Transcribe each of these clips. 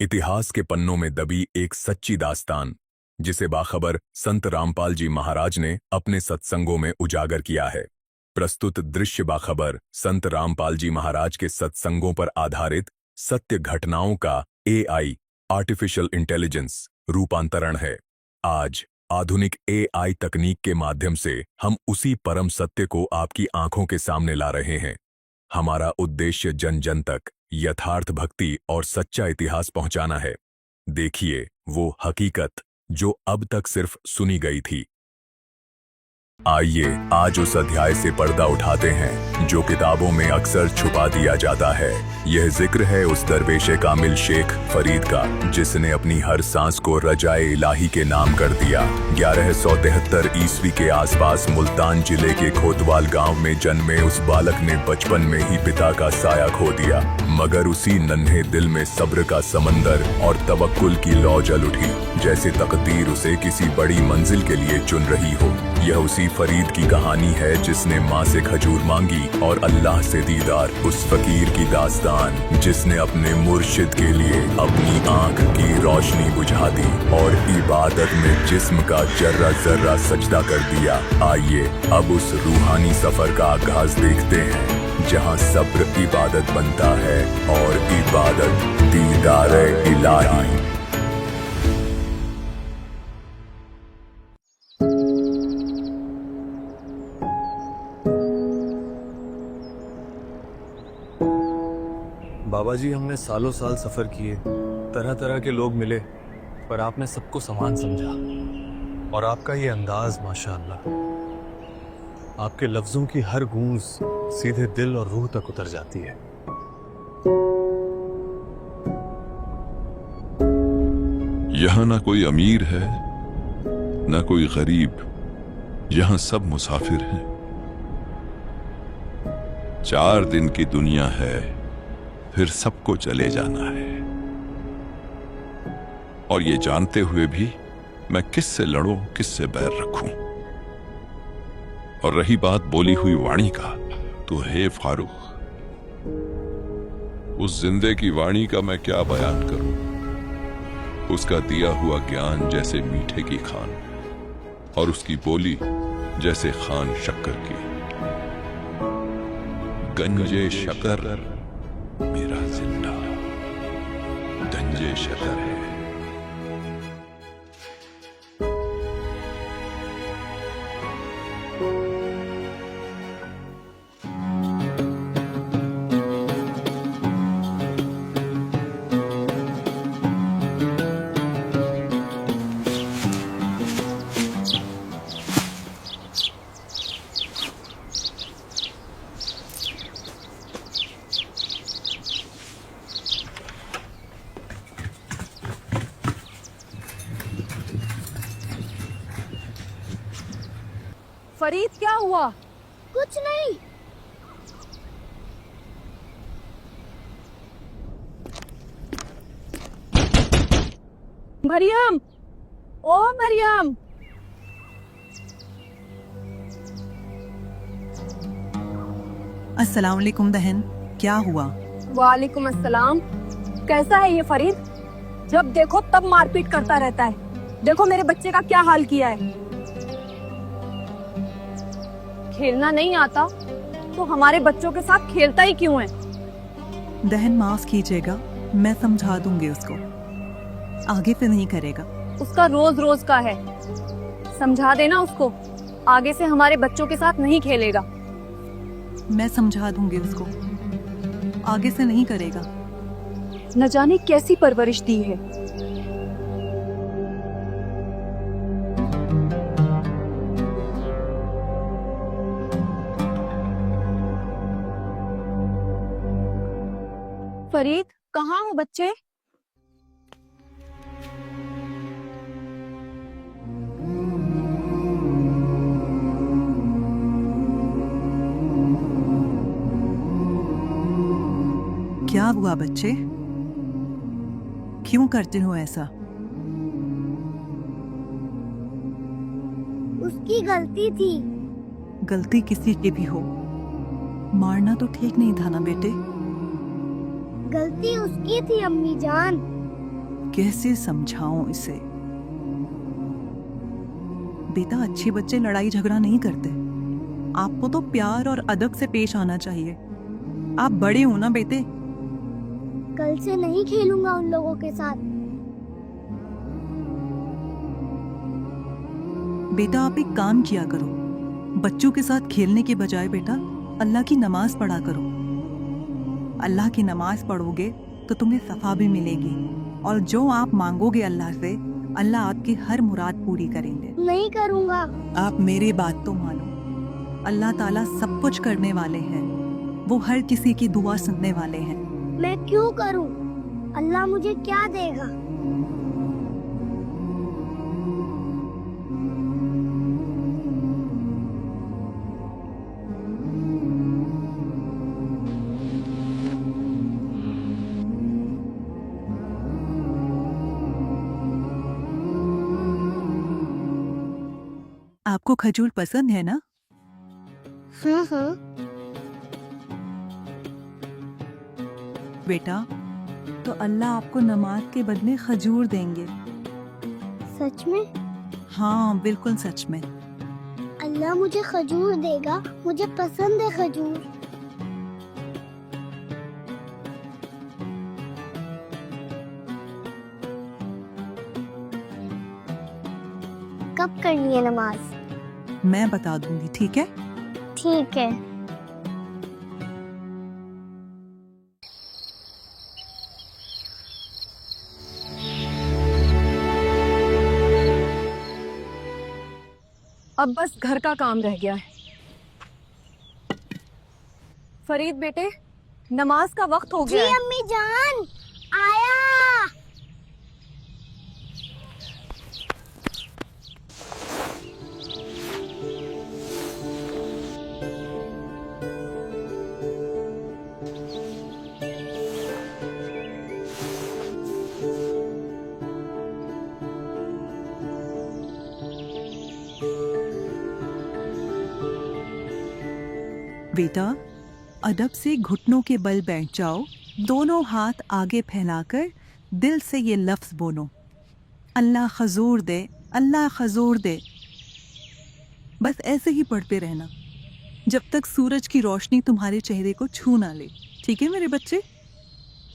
इतिहास के पन्नों में दबी एक सच्ची दास्तान, जिसे बाखबर संत रामपाल जी महाराज ने अपने सत्संगों में उजागर किया है। प्रस्तुत दृश्य बाखबर संत रामपाल जी महाराज के सत्संगों पर आधारित सत्य घटनाओं का एआई आर्टिफिशियल इंटेलिजेंस रूपांतरण है। आज आधुनिक एआई तकनीक के माध्यम से हम उसी परम सत्य को आपकी आंखों के सामने ला रहे हैं। हमारा उद्देश्य जन जन तक यथार्थ भक्ति और सच्चा इतिहास पहुंचाना है। देखिए वो हकीकत जो अब तक सिर्फ सुनी गई थी। आइए आज उस अध्याय से पर्दा उठाते हैं जो किताबों में अक्सर छुपा दिया जाता है। यह जिक्र है उस दरवेशे कामिल शेख फरीद का जिसने अपनी हर सांस को रजाए इलाही के नाम कर दिया। 1173 ईस्वी के आसपास मुल्तान जिले के खोतवाल गांव में जन्मे उस बालक ने बचपन में ही पिता का साया खो दिया, मगर उसी नन्हे दिल में सब्र का समंदर और तवक्कुल की लौ जल उठी, जैसे तकदीर उसे किसी बड़ी मंजिल के लिए चुन रही हो। यह उसी फरीद की कहानी है जिसने माँ से खजूर मांगी और अल्लाह से दीदार। उस फकीर की दास्तान जिसने अपने मुर्शिद के लिए अपनी आंख की रोशनी बुझा दी और इबादत में जिस्म का जर्रा जर्रा सजदा कर दिया। आइए अब उस रूहानी सफर का आगाज देखते हैं जहाँ सब्र इबादत बनता है और इबादत दीदार इलाही। बाबा जी, हमने सालों साल सफर किए, तरह तरह के लोग मिले, पर आपने सबको समान समझा। और आपका ये अंदाज माशाअल्लाह, आपके लफ्जों की हर गूंज सीधे दिल और रूह तक उतर जाती है। यहाँ ना कोई अमीर है ना कोई गरीब, यहाँ सब मुसाफिर हैं। 4 दिन की दुनिया है, फिर सबको चले जाना है। और ये जानते हुए भी मैं किससे लड़ूं, किससे बैर रखूं। और रही बात बोली हुई वाणी का, तो हे फारूक, उस जिंदे की वाणी का मैं क्या बयान करूं। उसका दिया हुआ ज्ञान जैसे मीठे की खान और उसकी बोली जैसे खान शक्कर की। गंजे शक्कर मेरा जिंदा गंजे शक्कर है। फरीद, क्या हुआ? कुछ नहीं। मरियम, ओ मरियम। अस्सलाम वालेकुम बहन, क्या हुआ? वालेकुम अस्सलाम। कैसा है ये फरीद? जब देखो तब मारपीट करता रहता है। देखो मेरे बच्चे का क्या हाल किया है। खेलना नहीं आता तो हमारे बच्चों के साथ खेलता ही क्यों है? बहन माफ कीजिएगा, मैं समझा दूंगी उसको, आगे से नहीं करेगा। उसका रोज रोज का है, समझा देना उसको, आगे से हमारे बच्चों के साथ नहीं खेलेगा। मैं समझा दूंगी उसको, आगे से नहीं करेगा। न जाने कैसी परवरिश दी है। फरीद, कहाँ हो बच्चे? क्या हुआ बच्चे, क्यों करते हो ऐसा? उसकी गलती थी। गलती किसी की भी हो, मारना तो ठीक नहीं था ना बेटे। गलती उसकी थी अम्मी जान। कैसे समझाऊं इसे। बेटा, अच्छे बच्चे लड़ाई झगड़ा नहीं करते। आपको तो प्यार और अदब से पेश आना चाहिए। आप बड़े हो ना बेटे। कल से नहीं खेलूंगा उन लोगों के साथ। बेटा, आप एक काम किया करो, बच्चों के साथ खेलने के बजाय बेटा अल्लाह की नमाज पढ़ा करो। अल्लाह की नमाज पढ़ोगे तो तुम्हें सफ़ा भी मिलेगी, और जो आप मांगोगे अल्लाह से, अल्लाह आपकी हर मुराद पूरी करेंगे। नहीं करूंगा। आप मेरी बात तो मानो। अल्लाह ताला सब कुछ करने वाले हैं। वो हर किसी की दुआ सुनने वाले हैं। मैं क्यों करूं? अल्लाह मुझे क्या देगा? आपको खजूर पसंद है ना? हाँ। बेटा, तो अल्लाह आपको नमाज के बदले खजूर देंगे। सच में? हाँ, बिल्कुल सच में। अल्लाह मुझे खजूर देगा। मुझे पसंद है खजूर। कब करनी है नमाज? मैं बता दूंगी, ठीक है? ठीक है। अब बस घर का काम रह गया है। फरीद बेटे, नमाज का वक्त हो जी गया है। अम्मी जान, आया। बेटा, अदब से घुटनों के बल बैठ जाओ, दोनों हाथ आगे फैलाकर दिल से ये लफ्ज़ बोलो, अल्लाह खजूर दे, अल्लाह खजूर दे। बस ऐसे ही पढ़ते रहना जब तक सूरज की रोशनी तुम्हारे चेहरे को छू ना ले। ठीक है मेरे बच्चे?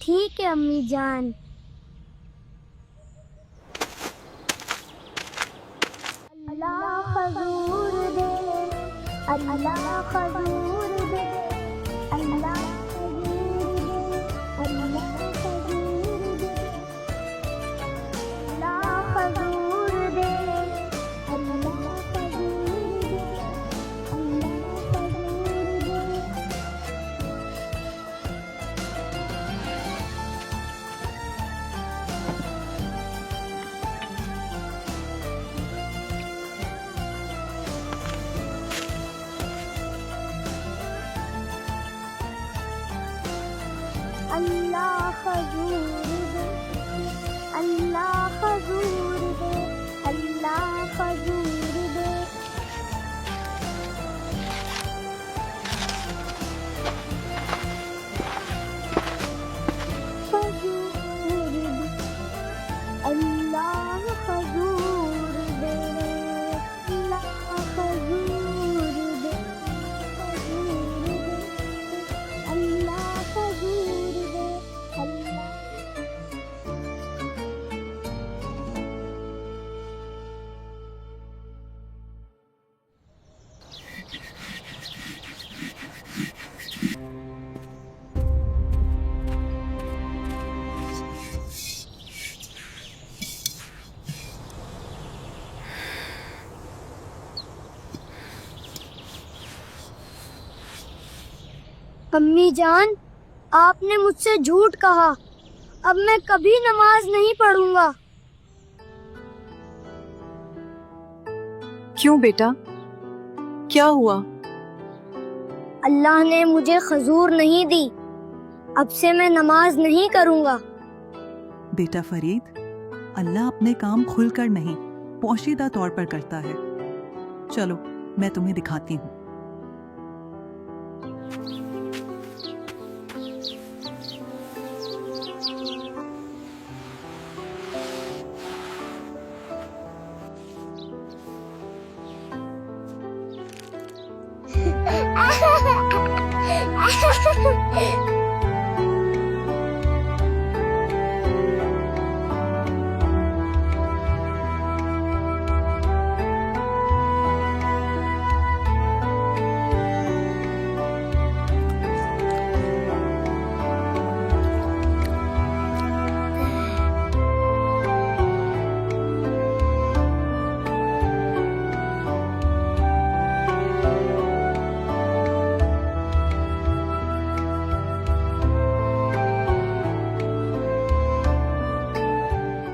ठीक है अम्मी जान। अल्लाह खजूर दे, अल्लाह खजूर दे, अल्लाह खजूर दे, अल्लाह खजूर दे, अल्लाह खजूर दे, अल्लाह खजूर दे, अल्लाह खजूर दे। अल्लाह खजूर दे, अल्लाह खजूर दे, अल्लाह खजूर दे। खजूर दे, अल्लाह खजूर दे, अल्लाह खजूर दे, खजूर दे, अल्लाह खजूर दे, अल्लाह। अम्मी जान, आपने मुझसे झूठ कहा। अब मैं कभी नमाज नहीं पढ़ूंगा। क्यों बेटा, क्या हुआ? अल्लाह ने मुझे खजूर नहीं दी। अब से मैं नमाज नहीं करूंगा। बेटा फरीद, अल्लाह अपने काम खुलकर नहीं, पोशीदा तौर पर करता है। चलो, मैं तुम्हें दिखाती हूँ।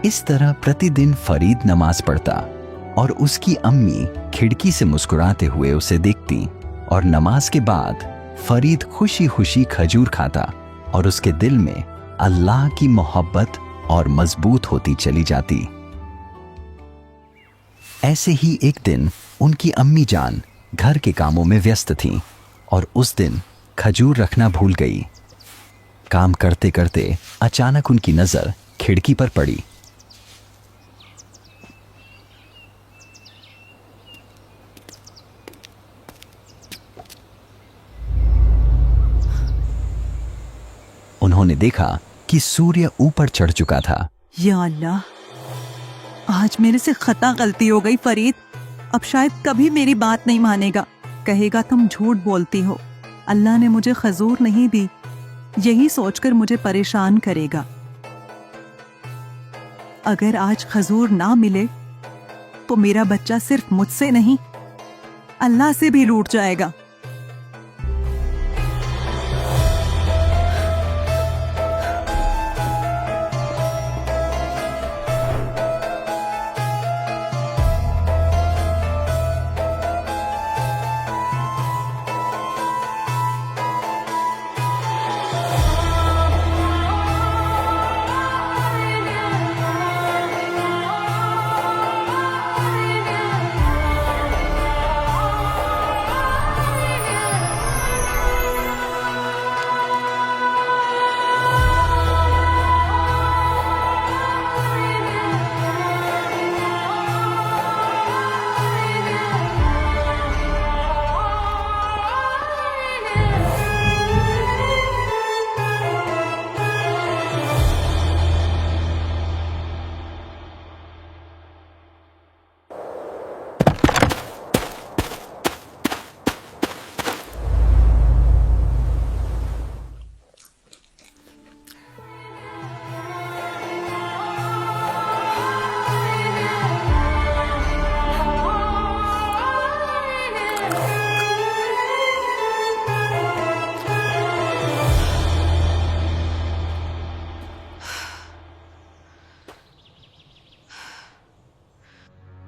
इस तरह प्रतिदिन फरीद नमाज पढ़ता और उसकी अम्मी खिड़की से मुस्कुराते हुए उसे देखती और नमाज के बाद फरीद खुशी खुशी खजूर खाता और उसके दिल में अल्लाह की मोहब्बत और मजबूत होती चली जाती। ऐसे ही एक दिन उनकी अम्मी जान घर के कामों में व्यस्त थीं और उस दिन खजूर रखना भूल गई। काम करते करते अचानक उनकी नजर खिड़की पर पड़ी। उन्होंने देखा कि सूर्य ऊपर चढ़ चुका था। या अल्लाह, आज मेरे से खता गलती हो गई फरीद। अब शायद कभी मेरी बात नहीं मानेगा, कहेगा तुम झूठ बोलती हो, अल्लाह ने मुझे खजूर नहीं दी, यही सोचकर मुझे परेशान करेगा। अगर आज खजूर ना मिले तो मेरा बच्चा सिर्फ मुझसे नहीं अल्लाह से भी रूठ जाएगा।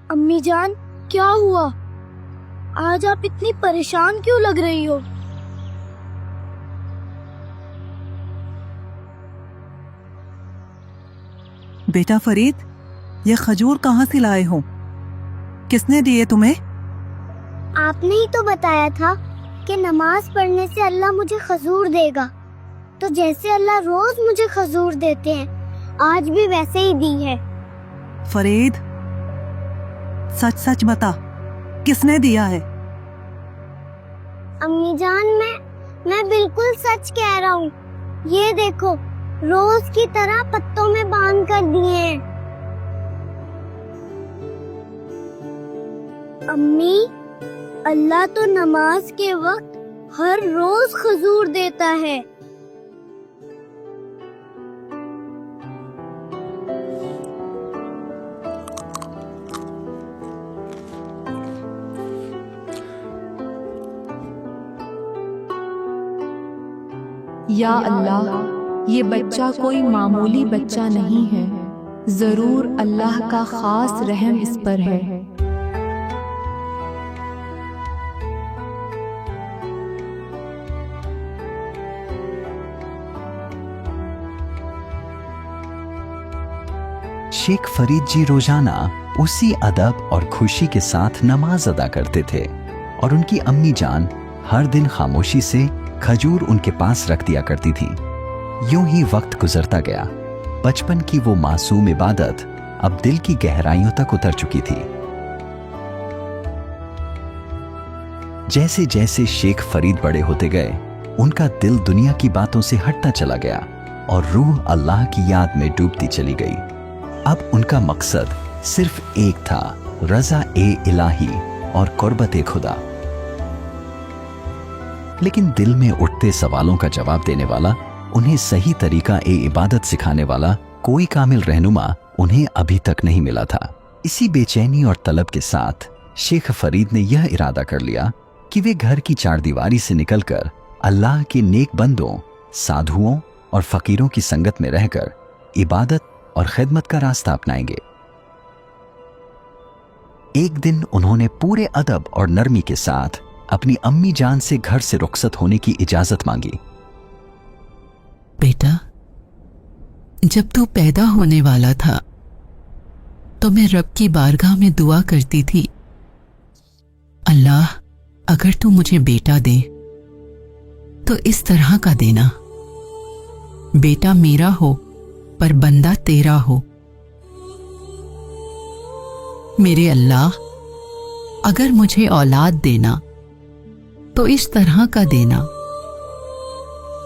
अम्मी जान, क्या हुआ? आज आप इतनी परेशान क्यों लग रही हो? बेटा फरीद, ये खजूर कहाँ से लाए हो? किसने दिए तुम्हें? आपने ही तो बताया था कि नमाज पढ़ने से अल्लाह मुझे खजूर देगा, तो जैसे अल्लाह रोज मुझे खजूर देते हैं, आज भी वैसे ही दी है। फरीद, सच सच बता, किसने दिया है? अम्मी जान, मैं बिल्कुल सच कह रहा हूँ। ये देखो, रोज की तरह पत्तों में बांध कर दिए हैं। अम्मी, अल्लाह तो नमाज के वक्त हर रोज खजूर देता है। या अल्लाह, ये बच्चा कोई मामूली बच्चा नहीं है, जरूर अल्लाह का खास रहम इस पर है। शेख फरीद जी रोजाना उसी अदब और खुशी के साथ नमाज अदा करते थे और उनकी अम्मी जान हर दिन खामोशी से खजूर उनके पास रख दिया करती थी। यूं ही वक्त गुजरता गया। बचपन की वो मासूम इबादत अब दिल की गहराइयों तक उतर चुकी थी। जैसे जैसे शेख फरीद बड़े होते गए, उनका दिल दुनिया की बातों से हटता चला गया और रूह अल्लाह की याद में डूबती चली गई। अब उनका मकसद सिर्फ एक था, रज़ा ए इलाही और कुर्बत ए खुदा। लेकिन दिल में उठते सवालों का जवाब देने वाला, उन्हें सही तरीका ए इबादत सिखाने वाला कोई कामिल रहनुमा उन्हें अभी तक नहीं मिला था। इसी बेचैनी और तलब के साथ शेख फरीद ने यह इरादा कर लिया कि वे घर की चारदीवारी से निकलकर अल्लाह के नेक बंदों, साधुओं और फकीरों की संगत में रहकर इबादत और खिदमत का रास्ता अपनाएंगे। एक दिन उन्होंने पूरे अदब और नरमी के साथ अपनी अम्मी जान से घर से रुखसत होने की इजाजत मांगी। बेटा, जब तू पैदा होने वाला था तो मैं रब की बारगाह में दुआ करती थी, अल्लाह अगर तू मुझे बेटा दे तो इस तरह का देना, बेटा मेरा हो पर बंदा तेरा हो। मेरे अल्लाह अगर मुझे औलाद देना तो इस तरह का देना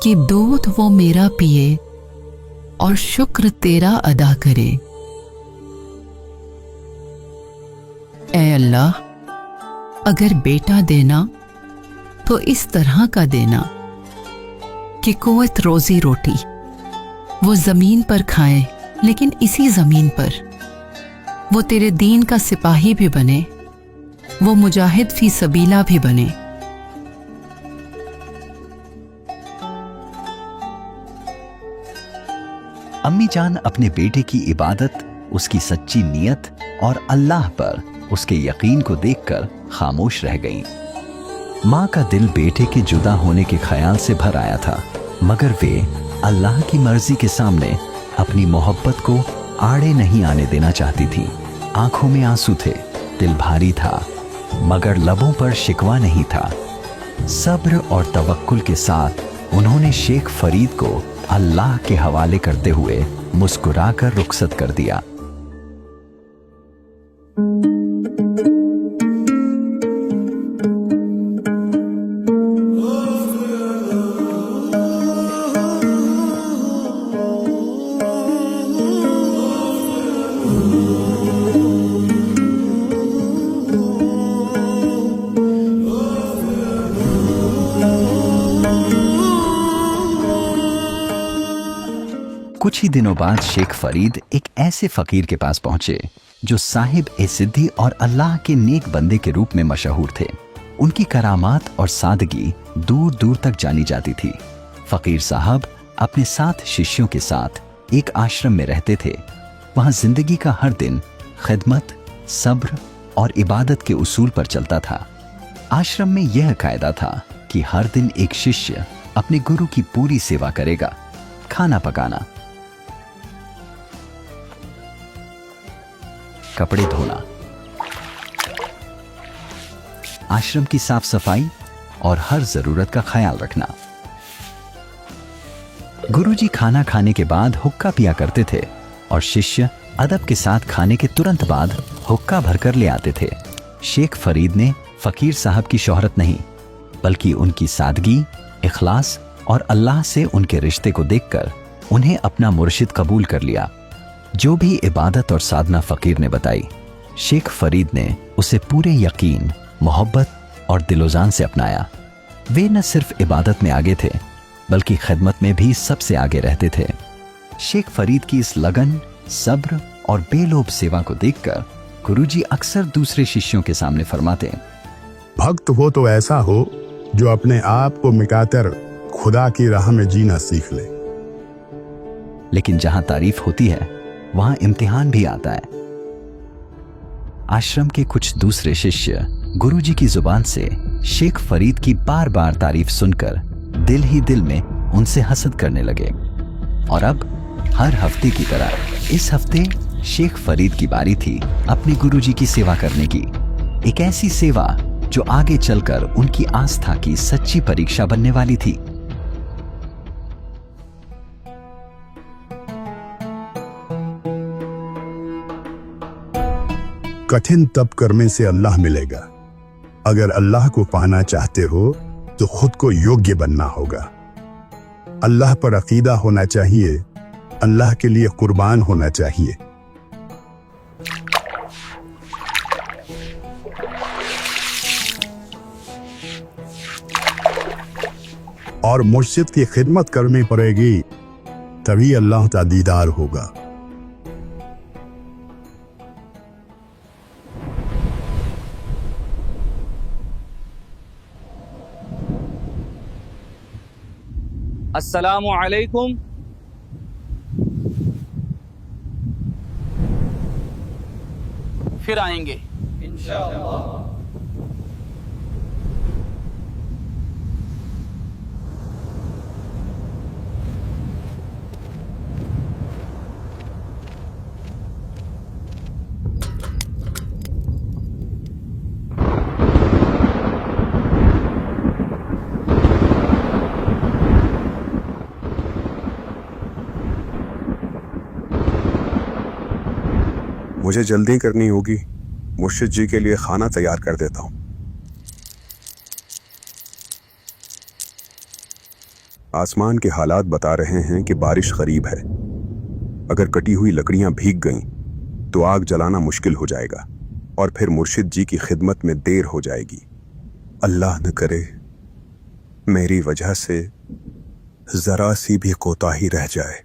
कि दूध वो मेरा पिए और शुक्र तेरा अदा करे। ऐ अल्लाह अगर बेटा देना तो इस तरह का देना कि कुव्वत रोजी रोटी वो जमीन पर खाए, लेकिन इसी जमीन पर वो तेरे दीन का सिपाही भी बने, वो मुजाहिद फी सबीला भी बने। अम्मी जान अपने बेटे की इबादत, उसकी सच्ची नियत और अल्लाह पर उसके यकीन को देखकर खामोश रह गईं। माँ का दिल बेटे के जुदा होने के ख्याल से भर आया था, मगर वे अल्लाह की मर्जी के सामने अपनी मोहब्बत को आड़े नहीं आने देना चाहती थी। आंखों में आंसू थे, दिल भारी था, मगर लबों पर शिकवा नहीं था। सब्र और तवक्कुल के साथ उन्होंने शेख फरीद को अल्लाह के हवाले करते हुए मुस्कुराकर रुखसत कर दिया। कुछ ही दिनों बाद शेख फरीद एक ऐसे फकीर के पास पहुंचे जो साहिब ए सिद्दी और अल्लाह के नेक बंदे के रूप में मशहूर थे। उनकी करामात और सादगी दूर दूर तक जानी जाती थी। फकीर साहब अपने 7 शिष्यों के साथ एक आश्रम में रहते थे। वहां जिंदगी का हर दिन खिदमत, सब्र और इबादत के उसूल पर चलता था। आश्रम में यह कायदा था कि हर दिन एक शिष्य अपने गुरु की पूरी सेवा करेगा। खाना पकाना, कपड़े धोना, आश्रम की साफ सफाई और हर जरूरत का ख्याल रखना। गुरुजी खाना खाने के बाद हुक्का पिया करते थे और शिष्य अदब के साथ खाने के तुरंत बाद हुक्का भरकर ले आते थे। शेख फरीद ने फकीर साहब की शोहरत नहीं, बल्कि उनकी सादगी, इखलास और अल्लाह से उनके रिश्ते को देखकर उन्हें अपना मुर्शिद कबूल कर लिया। जो भी इबादत और साधना फकीर ने बताई, शेख फरीद ने उसे पूरे यकीन, मोहब्बत और दिलोजान से अपनाया। वे न सिर्फ इबादत में आगे थे, बल्कि खिदमत में भी सबसे आगे रहते थे। शेख फरीद की इस लगन, सब्र और बेलोब सेवा को देखकर गुरुजी अक्सर दूसरे शिष्यों के सामने फरमाते, भक्त वो तो ऐसा हो जो अपने आप को मिटाकर खुदा की राह में जीना सीख ले। लेकिन जहां तारीफ होती है वहां इम्तिहान भी आता है। आश्रम के कुछ दूसरे शिष्य गुरुजी की जुबान से शेख फरीद की बार बार तारीफ सुनकर दिल ही दिल में उनसे हसद करने लगे। और अब हर हफ्ते की तरह इस हफ्ते शेख फरीद की बारी थी अपने गुरुजी की सेवा करने की। एक ऐसी सेवा जो आगे चलकर उनकी आस्था की सच्ची परीक्षा बनने वाली थी। कठिन तप करने से अल्लाह मिलेगा। अगर अल्लाह को पाना चाहते हो तो खुद को योग्य बनना होगा। अल्लाह पर अकीदा होना चाहिए, अल्लाह के लिए कुर्बान होना चाहिए। और मुर्शिद की खिदमत करनी पड़ेगी, तभी अल्लाह का दीदार होगा। अस्सलामु अलैकुम। फिर आएंगे इंशाअल्लाह। मुझे जल्दी करनी होगी, मुर्शिद जी के लिए खाना तैयार कर देता हूं। आसमान के हालात बता रहे हैं कि बारिश करीब है। अगर कटी हुई लकड़ियां भीग गईं तो आग जलाना मुश्किल हो जाएगा और फिर मुर्शिद जी की खिदमत में देर हो जाएगी। अल्लाह न करे मेरी वजह से जरा सी भी कोताही रह जाए।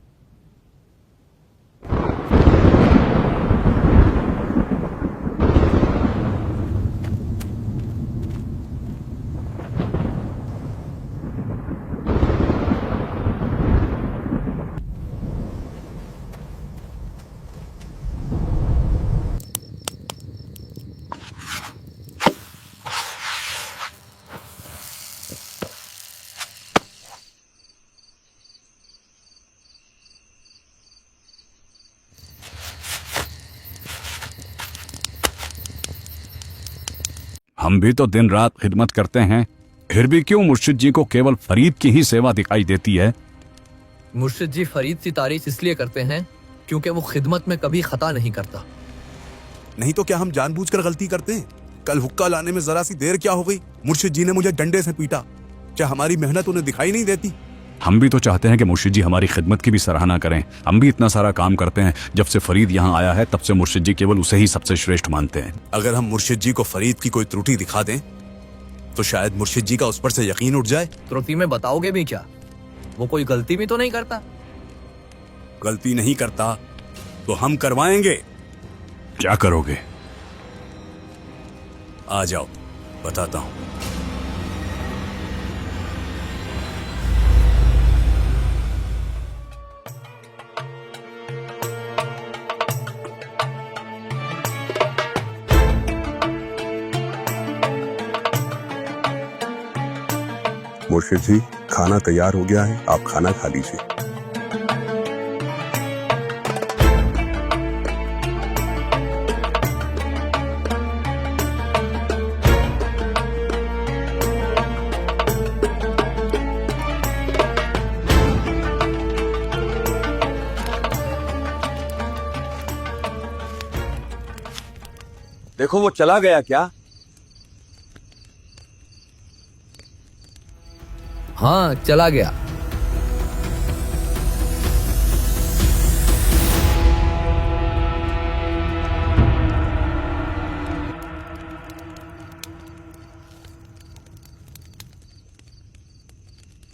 हम भी तो दिन रात खिदमत करते हैं, फिर भी क्यों मुर्शिद जी को केवल फरीद की ही सेवा दिखाई देती है? मुर्शिद जी फरीद की तारीफ इसलिए करते हैं क्योंकि वो खिदमत में कभी खता नहीं करता। नहीं तो क्या हम जानबूझकर गलती करते हैं? कल हुक्का लाने में जरा सी देर क्या हो गई, मुर्शिद जी ने मुझे डंडे से पीटा। क्या हमारी मेहनत उन्हें दिखाई नहीं देती? हम भी तो चाहते हैं कि मुर्शिद जी हमारी खिदमत की भी सराहना करें। हम भी इतना सारा काम करते हैं। जब से फरीद यहाँ आया है तब से मुर्शिद जी केवल उसे ही सबसे श्रेष्ठ मानते हैं। अगर हम मुर्शिद जी को फरीद की कोई त्रुटि दिखा दें तो शायद मुर्शिद जी का उस पर से यकीन उठ जाए। त्रुटि में बताओगे भी क्या? वो कोई गलती भी तो नहीं करता। गलती नहीं करता तो हम करवाएंगे। क्या करोगे? आ जाओ बताता हूं। मुर्शिद जी, खाना तैयार हो गया है, आप खाना खा लीजिए। देखो वो चला गया क्या? हाँ चला गया।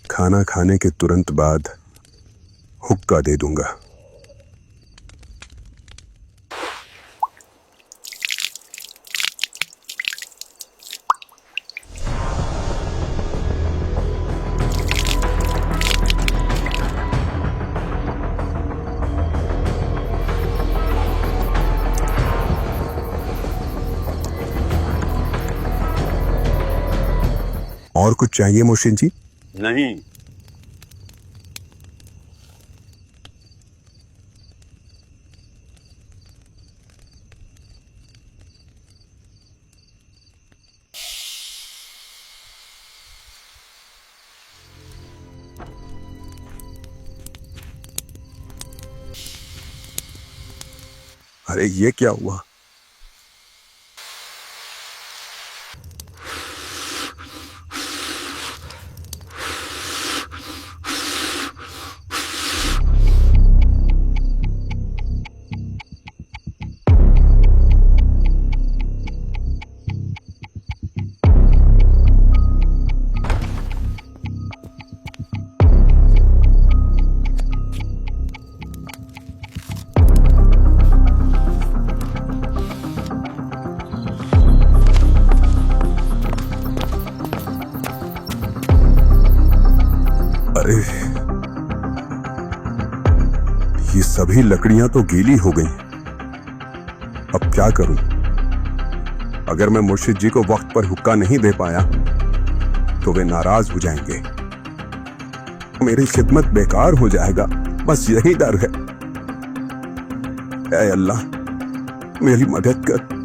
खाना खाने के तुरंत बाद हुक्का दे दूंगा। और कुछ चाहिए मुर्शिद जी? नहीं। अरे ये क्या हुआ? ये सभी लकड़ियां तो गीली हो गई। अब क्या करूं? अगर मैं मुर्शिद जी को वक्त पर हुक्का नहीं दे पाया तो वे नाराज हो जाएंगे, मेरी खिदमत बेकार हो जाएगा। बस यही डर है। ऐ अल्लाह, मेरी मदद कर।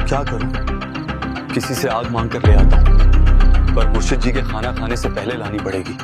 क्या करूं? किसी से आग मांग कर ले आता हूं, पर मुर्शिद जी के खाना खाने से पहले लानी पड़ेगी।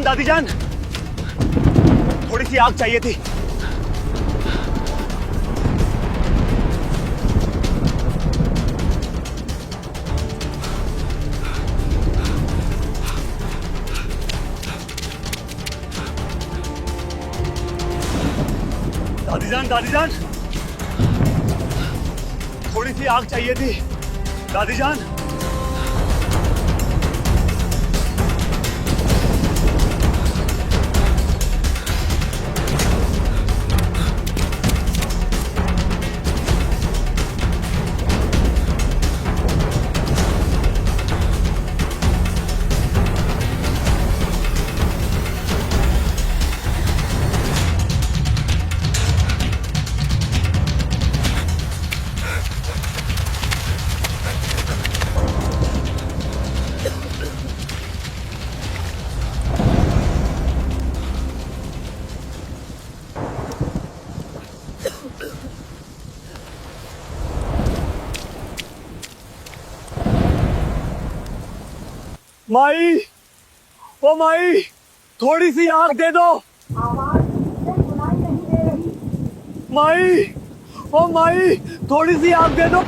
दादी जान, थोड़ी सी आग चाहिए थी। दादी जान, थोड़ी सी आग चाहिए थी। दादी जान, माई, ओ माई, थोड़ी सी आग दे दो। माई, ओ माई, थोड़ी सी आग दे दो।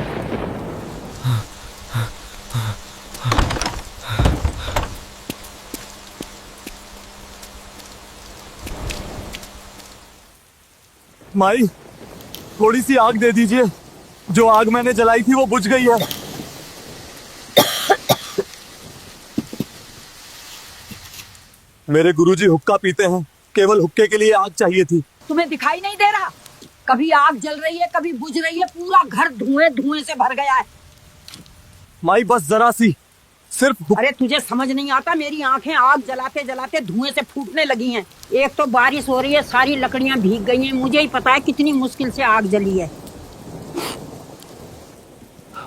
माई, थोड़ी सी आग दे दीजिए। जो आग मैंने जलाई थी वो बुझ गई है। मेरे गुरुजी हुक्का पीते हैं, केवल हुक्के के लिए आग चाहिए थी। तुम्हें दिखाई नहीं दे रहा? कभी आग जल रही है, कभी बुझ रही है, पूरा घर धुएं से भर गया है। माई बस जरा सी, सिर्फ अरे तुझे समझ नहीं आता? मेरी आंखें आग जलाते जलाते धुएं से फूटने लगी हैं। एक तो बारिश हो रही है, सारी लकड़ियां भीग गई हैं। मुझे ही पता है कितनी मुश्किल से आग जली है।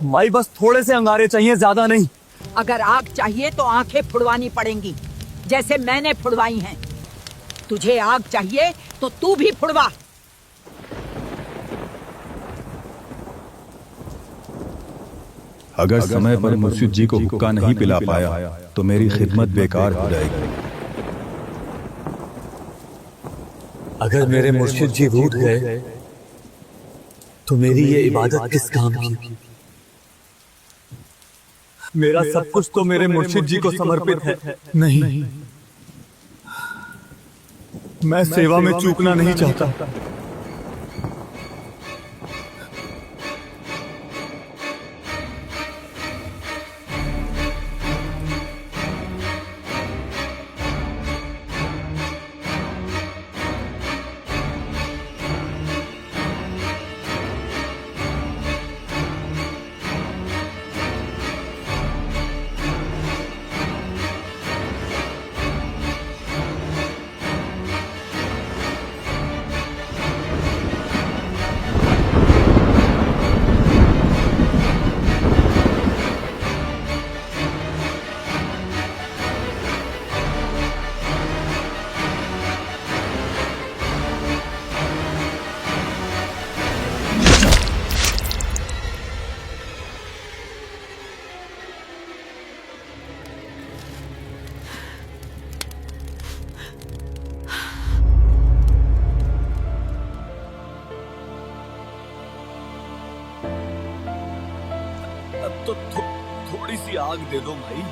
माई बस थोड़े से अंगारे चाहिए, ज्यादा नहीं। अगर आग चाहिए तो आंखें फुड़वानी पड़ेंगी, जैसे मैंने फुड़वाई हैं। तुझे आग चाहिए तो तू भी फुड़वा। अगर समय पर मुर्शिद जी को हुक्का नहीं पिला पाया तो मेरी खिदमत बेकार हो जाएगी। अगर मेरे मुर्शिद जी रूठ गए तो मेरी ये इबादत किस काम की? मेरा सब कुछ तो मेरे मुर्शिद जी को समर्पित है। नहीं, मैं सेवा में चूकना नहीं चाहता। तो थोड़ी सी आग दे दो भाई।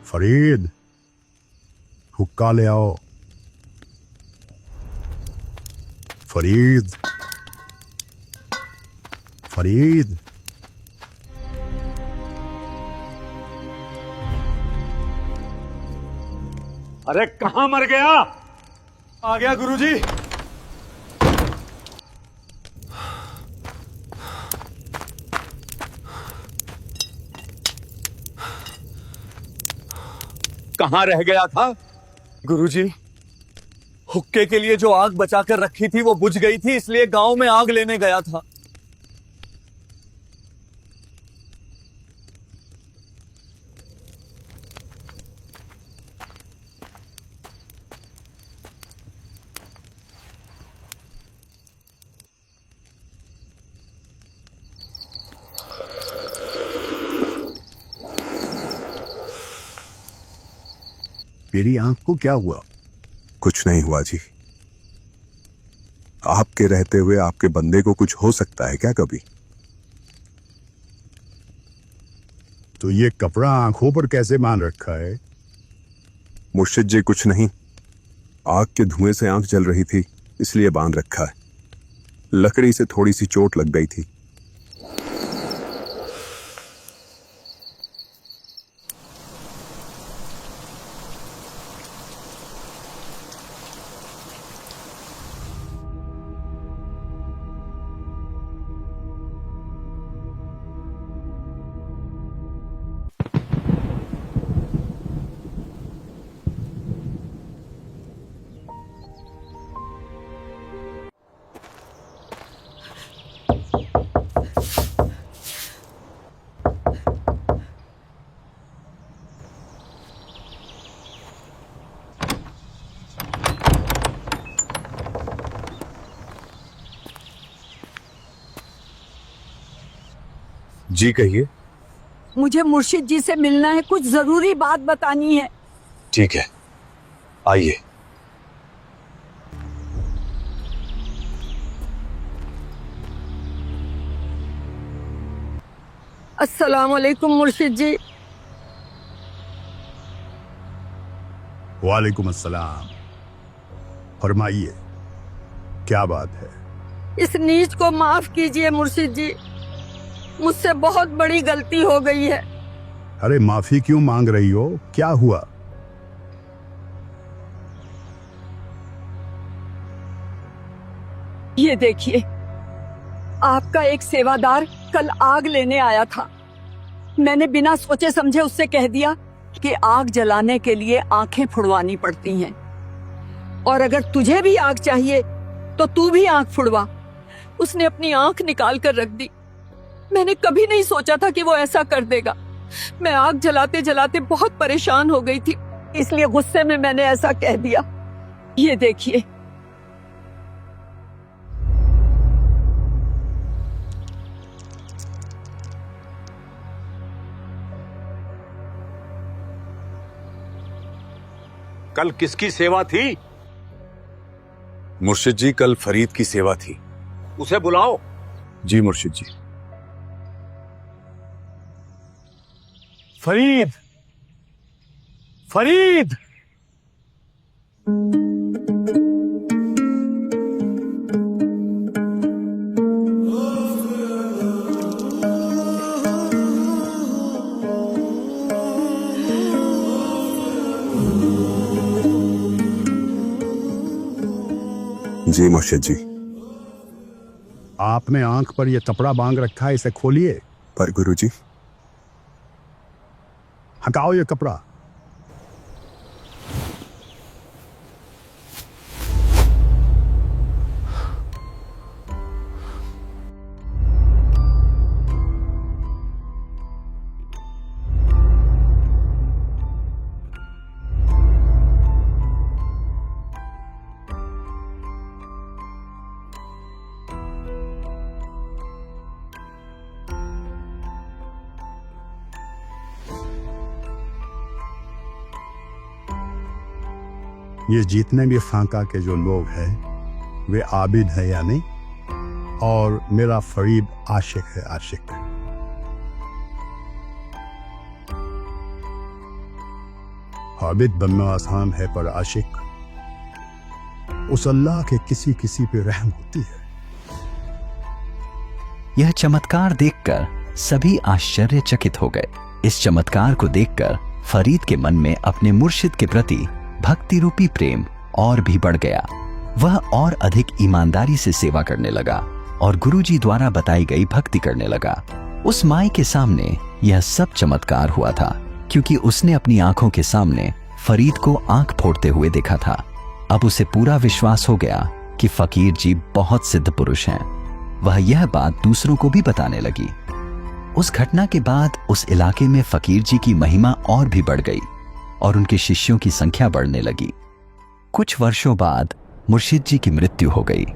फरीद, हुक्का ले आओ। फरीद, फरीद। अरे कहां मर गया? आ गया गुरुजी। कहां रह गया था? गुरुजी, हुक्के के लिए जो आग बचाकर रखी थी वो बुझ गई थी, इसलिए गांव में आग लेने गया था। मेरी आंख को क्या हुआ? कुछ नहीं हुआ जी। आपके रहते हुए आपके बंदे को कुछ हो सकता है क्या कभी? तो ये कपड़ा आंखों पर कैसे बांध रखा है? मुर्शिद जी कुछ नहीं, आग के धुएं से आंख जल रही थी इसलिए बांध रखा है। लकड़ी से थोड़ी सी चोट लग गई थी। जी कहिए। मुझे मुर्शिद जी से मिलना है, कुछ जरूरी बात बतानी है। ठीक है, आइए। अस्सलाम वालेकुम मुर्शिद जी। वालेकुम अस्सलाम। फरमाइए, क्या बात है? इस नीच को माफ कीजिए मुर्शिद जी, मुझसे बहुत बड़ी गलती हो गई है। अरे माफी क्यों मांग रही हो? क्या हुआ? ये देखिए, आपका एक सेवादार कल आग लेने आया था। मैंने बिना सोचे समझे उससे कह दिया कि आग जलाने के लिए आंखें फुड़वानी पड़ती हैं, और अगर तुझे भी आग चाहिए तो तू भी आंख फुड़वा। उसने अपनी आंख निकाल कर रख दी। मैंने कभी नहीं सोचा था कि वो ऐसा कर देगा। मैं आग जलाते जलाते बहुत परेशान हो गई थी। इसलिए गुस्से में मैंने ऐसा कह दिया। ये देखिए। कल किसकी सेवा थी? मुर्शिद जी, कल फरीद की सेवा थी। उसे बुलाओ। जी मुर्शिद जी। फरीद, फरीद! जी मुर्शिद जी। आपने आंख पर यह कपड़ा बांध रखा है, इसे खोलिए। पर गुरुजी। हटाओ ये कपड़ा। ये जितने भी खाका के जो लोग हैं वे आबिद है या नहीं, और मेरा फरीद आशिक है, आशिक। आबिद बनना आसान है, पर आशिक उस अल्लाह के किसी किसी पे रहम होती है। यह चमत्कार देखकर सभी आश्चर्यचकित हो गए। इस चमत्कार को देखकर फरीद के मन में अपने मुर्शिद के प्रति भक्ति रूपी प्रेम और भी बढ़ गया। वह और अधिक ईमानदारी से सेवा करने लगा और गुरुजी द्वारा बताई गई भक्ति करने लगा। उस माई के सामने यह सब चमत्कार हुआ था क्योंकि उसने अपनी आंखों के सामने फरीद को आंख फोड़ते हुए देखा था। अब उसे पूरा विश्वास हो गया कि फकीर जी बहुत सिद्ध पुरुष हैं। वह यह बात दूसरों को भी बताने लगी। उस घटना के बाद उस इलाके में फकीर जी की महिमा और भी बढ़ गई और उनके शिष्यों की संख्या बढ़ने लगी। कुछ वर्षों बाद मुर्शिद जी की मृत्यु हो गई।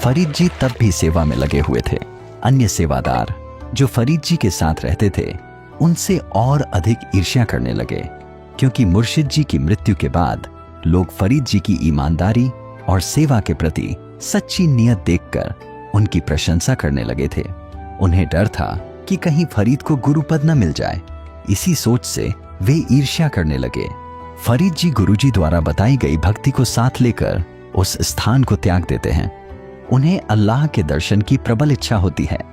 फरीद जी तब भी सेवा में लगे हुए थे। अन्य सेवादार जो फरीद जी के साथ रहते थे उनसे और अधिक ईर्ष्या करने लगे क्योंकि मुर्शिद जी की मृत्यु के बाद लोग फरीद जी की ईमानदारी और सेवा के प्रति सच्ची नियत देखकर उनकी प्रशंसा करने लगे थे। उन्हें डर था कि कहीं फरीद को गुरुपद न मिल जाए। इसी सोच से वे ईर्ष्या करने लगे। फरीद जी गुरुजी द्वारा बताई गई भक्ति को साथ लेकर उस स्थान को त्याग देते हैं। उन्हें अल्लाह के दर्शन की प्रबल इच्छा होती है।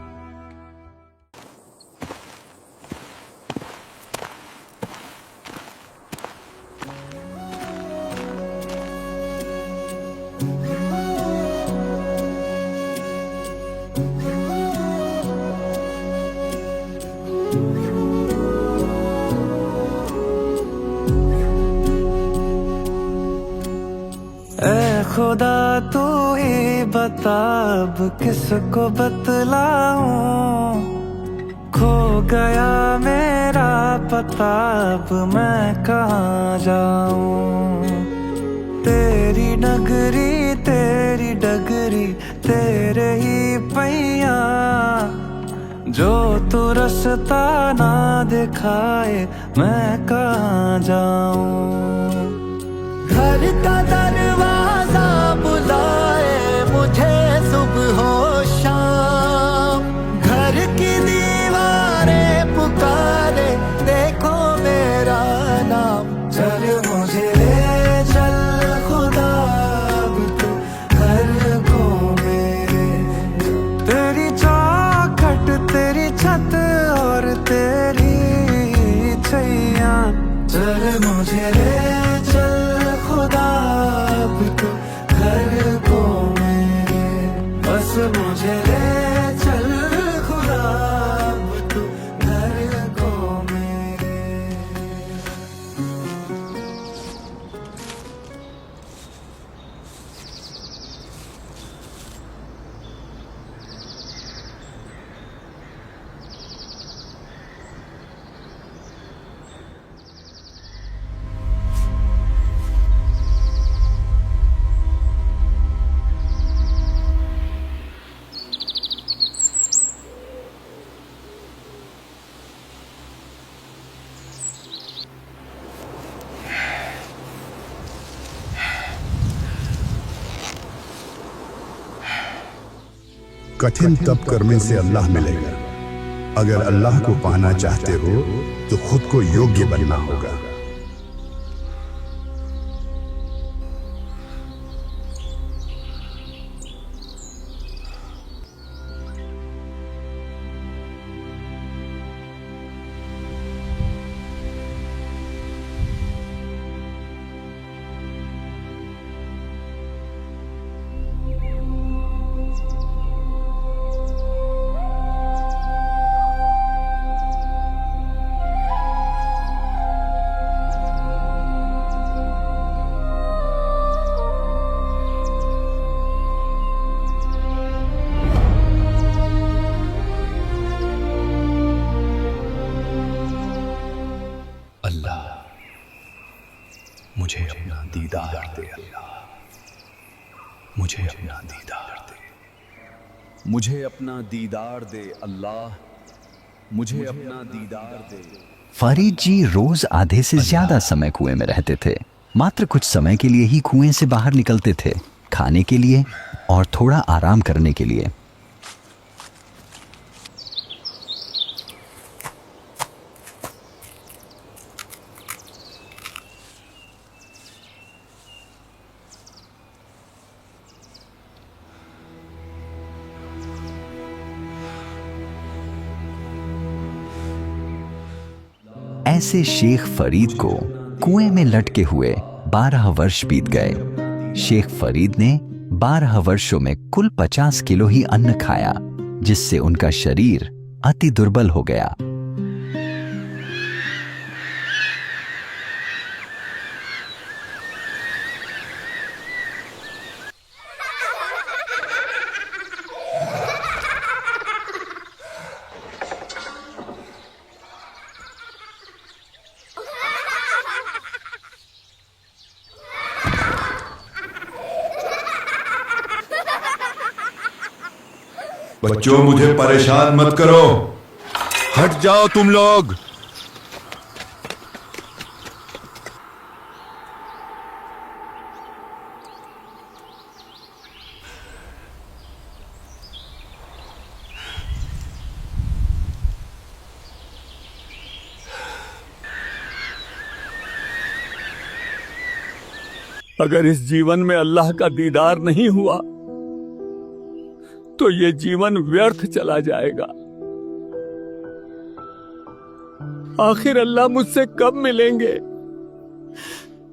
खुदा तू ही बता अब किसको बतलाऊं, खो गया मेरा पता अब मैं कहाँ जाऊं। तेरी नगरी तेरी डगरी तेरे ही पैया, जो तू रास्ता ना दिखाए मैं कहाँ जाऊं। घर का दरवाजा बुलाए मुझे सुबह हो शाम, घर की दीवारें पुकारे देखो मेरा नाम। चल मुझे ले चल खुदा अब तू घर को मेरे, तेरी चौखट तेरी छत और तेरी छैया। चल मुझे ले खुदा अब तू घर को मेरे, बस मुझे ले कठिन तप करने से अल्लाह मिलेगा। अगर अल्लाह को पाना चाहते हो तो खुद को योग्य बनना होगा। मुझे अपना दीदार दे अल्लाह, मुझे अपना दीदार दे, मुझे अपना दीदार दे अल्लाह, मुझे अपना दीदार दे। फरीद जी रोज आधे से ज्यादा समय कुएं में रहते थे। मात्र कुछ समय के लिए ही कुएं से बाहर निकलते थे, खाने के लिए और थोड़ा आराम करने के लिए। ऐसे शेख फरीद को कुएं में लटके हुए 12 वर्ष बीत गए। शेख फरीद ने 12 वर्षों में कुल 50 किलो ही अन्न खाया, जिससे उनका शरीर अति दुर्बल हो गया। बच्चों, मुझे परेशान मत करो, हट जाओ तुम लोग। अगर इस जीवन में अल्लाह का दीदार नहीं हुआ तो ये जीवन व्यर्थ चला जाएगा। आखिर अल्लाह मुझसे कब मिलेंगे?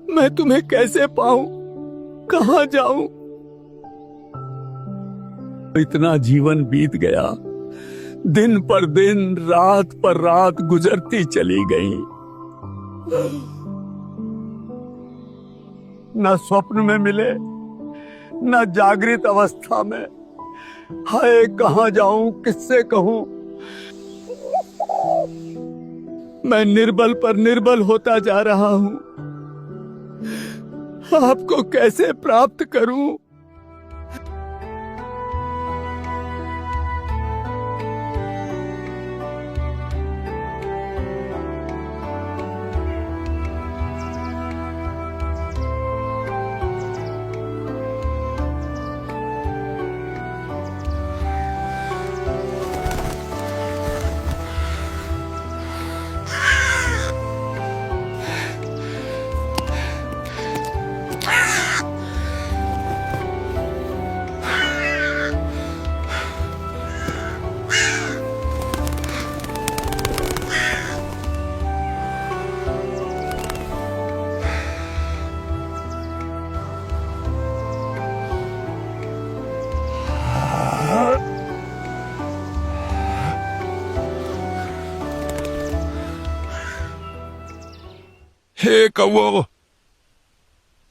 मैं तुम्हें कैसे पाऊं? कहां जाऊं? इतना जीवन बीत गया, दिन पर दिन, रात पर रात गुजरती चली गई। न स्वप्न में मिले, न जागृत अवस्था में। हाय, कहां जाऊं, किससे कहूं? मैं निर्बल पर निर्बल होता जा रहा हूं। आपको कैसे प्राप्त करूं? हे कौओ,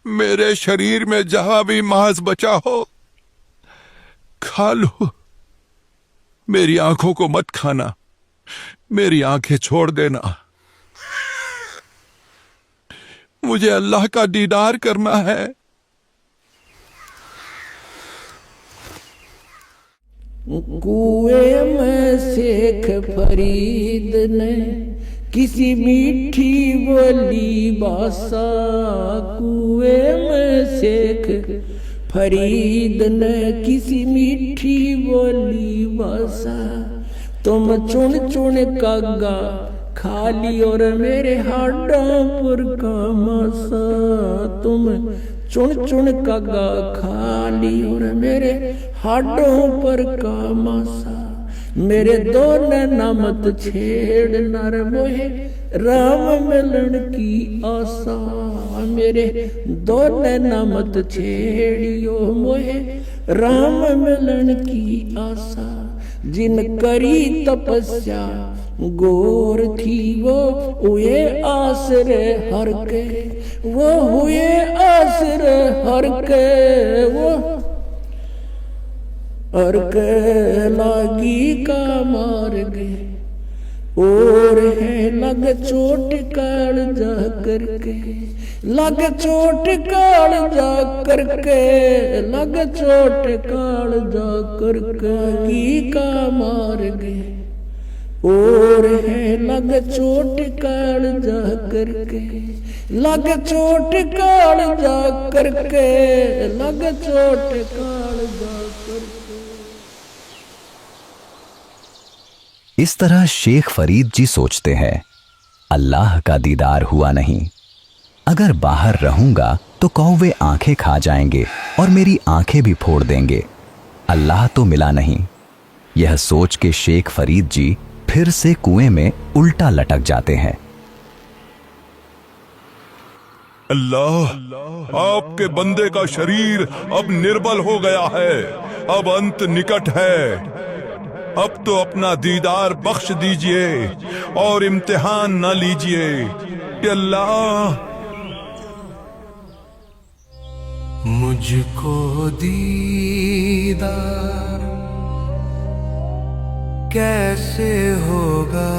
मेरे शरीर में जहां भी मांस बचा हो खा लो। मेरी आंखों को मत खाना, मेरी आंखें छोड़ देना। मुझे अल्लाह का दीदार करना है। कुएं में शेख फरीद ने किसी मीठी बोली बासा। कुएं में शेख फरीद ने किसी मीठी बोली भाषा। तुम चुन चुन कागा खाली और मेरे हाडों पर का मासा। तुम चुन चुन कागा खाली और मेरे हाडों पर का मासा। मेरे दो नैना मत छेड़ नर मोहे राम मिलन की आशा। मेरे दो नैना मत छेड़ियो मोहे राम मिलन की आशा। जिन करी तपस्या गोर थी वो हुए आसरे हर के। वो हुए आसरे हर के। वो हर के लागी का मार गए और है लग चोट काल जा करके। लग चोट काल जा करके। लग चोट काल जा करके की का मार गए और है लग चोट काल जा करके। लग चोट काल जा करके। लग चोट काल जा करके। इस तरह शेख फरीद जी सोचते हैं, अल्लाह का दीदार हुआ नहीं। अगर बाहर रहूंगा तो कौवे आंखें खा जाएंगे और मेरी आंखें भी फोड़ देंगे। अल्लाह तो मिला नहीं। यह सोच के शेख फरीद जी फिर से कुएं में उल्टा लटक जाते हैं। अल्लाह, आपके बंदे का शरीर अब निर्बल हो गया है। अब अंत निकट है। अब तो अपना दीदार बख्श दीजिए और इम्तिहान न लीजिए कि अल्लाह। मुझको दीदार कैसे होगा,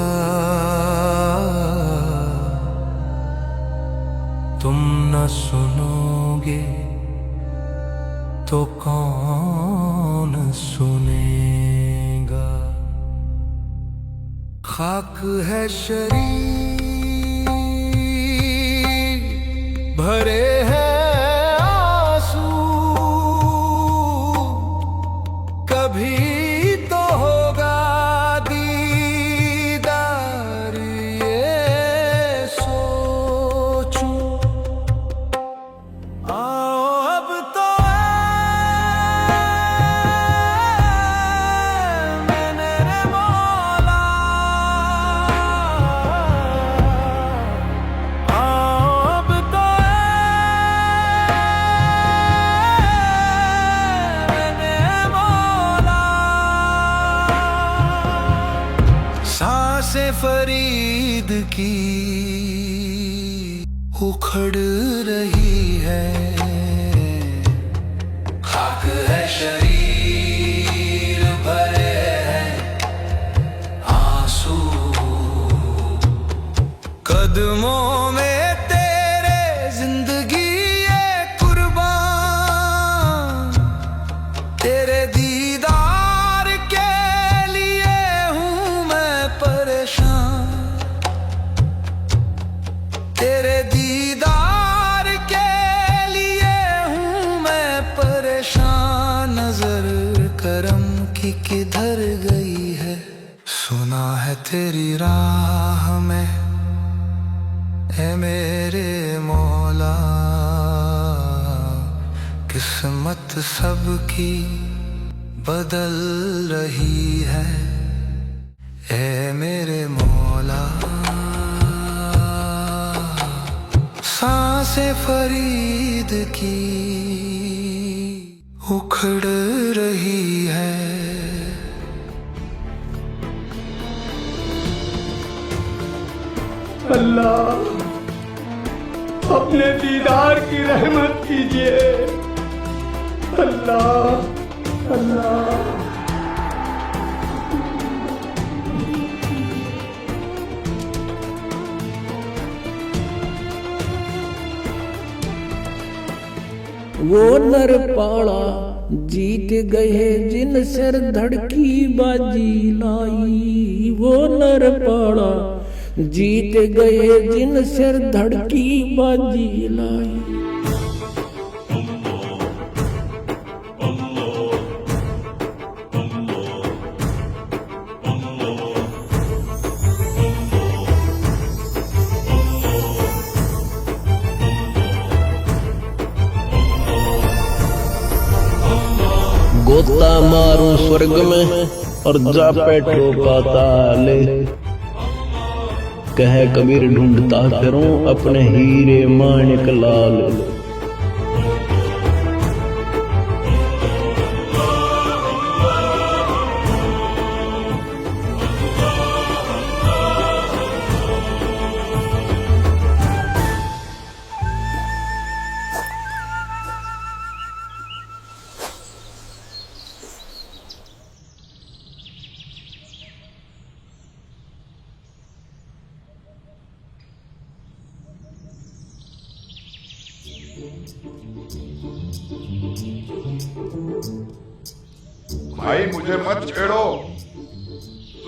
तुम न सुनोगे तो कौन सुनेगा। खाक है शरीर भरे हैं आंसू, कभी तो होगा दीदार ये सोचूं। आओ अब तो मैंने रे मौला, आओ अब तो मैंने मौला। सांसें फरीद की उखड़ रही है। खाक है शरीर भरे हैं आंसू, कदमों में तेरे जिंदगी ये कुर्बान। तेरे दीदार के लिए हूँ मैं परेशान। तेरे दीदार के लिए हूँ मैं परेशान। नजर करम की किधर गई है, सुना है तेरी राह में ए मेरे मौला। किस्मत सबकी बदल रही है ए मेरे मौला। सांसें फरीद की उखड़ रही है। अल्लाह अपने दीदार की रहमत कीजिए। अल्लाह अल्लाह। वो नर पाड़ा जीत गए जिन सिर धड़की बाजी लाई। वो नर पाड़ा जीत गए जिन सिर धड़की बाजी लाई। गोता मारूं स्वर्ग में और जा बैठो पाताल। कह कबीर ढूंढता फिरूं अपने हीरे माणिक लाल। भाई मुझे मत छेड़ो,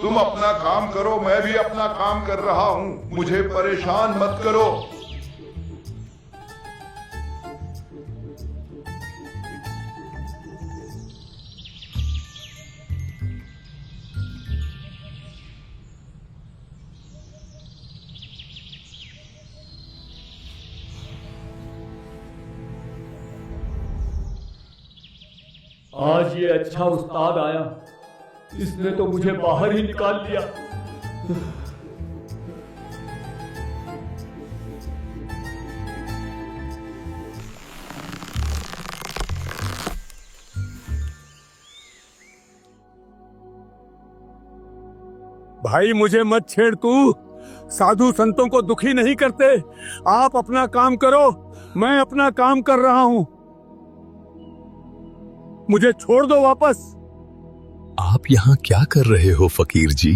तुम अपना काम करो, मैं भी अपना काम कर रहा हूं, मुझे परेशान मत करो। आज ये अच्छा उस्ताद आया, इसने तो मुझे बाहर ही निकाल दिया। भाई मुझे मत छेड़, तू साधु संतों को दुखी नहीं करते। आप अपना काम करो, मैं अपना काम कर रहा हूं, मुझे छोड़ दो वापस। आप यहाँ क्या कर रहे हो फकीर जी?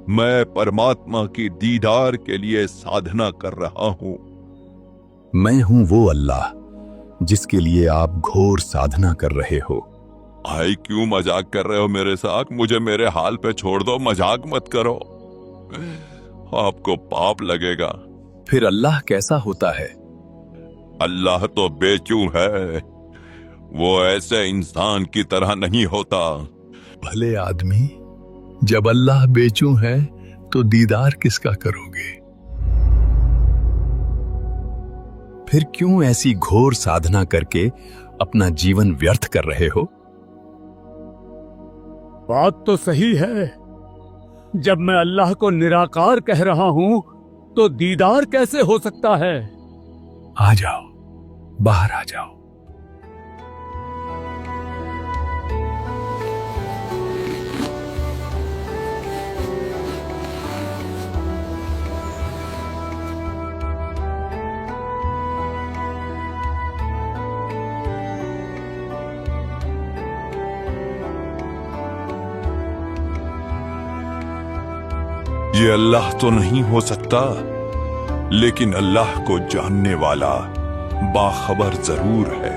मैं परमात्मा की दीदार के लिए साधना कर रहा हूं। मैं हूं वो अल्लाह जिसके लिए आप घोर साधना कर रहे हो। भाई क्यों मजाक कर रहे हो मेरे साथ? मुझे मेरे हाल पे छोड़ दो, मजाक मत करो, आपको पाप लगेगा। फिर अल्लाह कैसा होता है? अल्लाह तो बेचू है, वो ऐसे इंसान की तरह नहीं होता। भले आदमी, जब अल्लाह बेचू है तो दीदार किसका करोगे? फिर क्यों ऐसी घोर साधना करके अपना जीवन व्यर्थ कर रहे हो? बात तो सही है, जब मैं अल्लाह को निराकार कह रहा हूं तो दीदार कैसे हो सकता है? आ जाओ, बाहर आ जाओ। ये अल्लाह तो नहीं हो सकता, लेकिन अल्लाह को जानने वाला बाखबर जरूर है।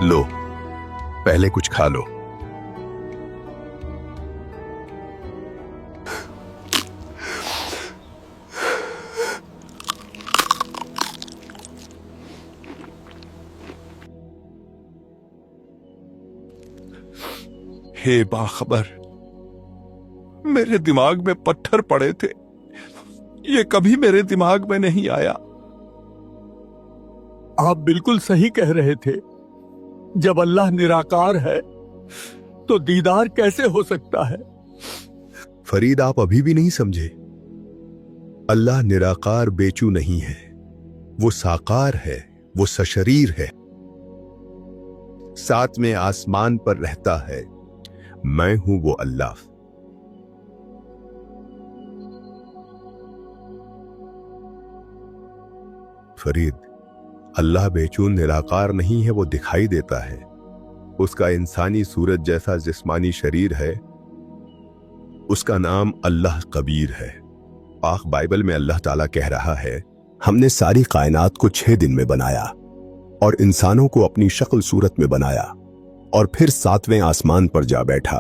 लो, पहले कुछ खा लो। हे बाखबर, मेरे दिमाग में पत्थर पड़े थे, ये कभी मेरे दिमाग में नहीं आया। आप बिल्कुल सही कह रहे थे, जब अल्लाह निराकार है तो दीदार कैसे हो सकता है? फरीद, आप अभी भी नहीं समझे। अल्लाह निराकार बेचू नहीं है, वो साकार है, वो सशरीर है, साथ में आसमान पर रहता है। मैं हूं वो अल्लाह। फरीद, अल्लाह बेचून निराकार नहीं है, वो दिखाई देता है। उसका इंसानी सूरत जैसा जिस्मानी शरीर है। उसका नाम अल्लाह कबीर है। पाक बाइबल में अल्लाह ताला कह रहा है, हमने सारी कायनात को 6 दिन में बनाया और इंसानों को अपनी शक्ल सूरत में बनाया और फिर 7वें आसमान पर जा बैठा।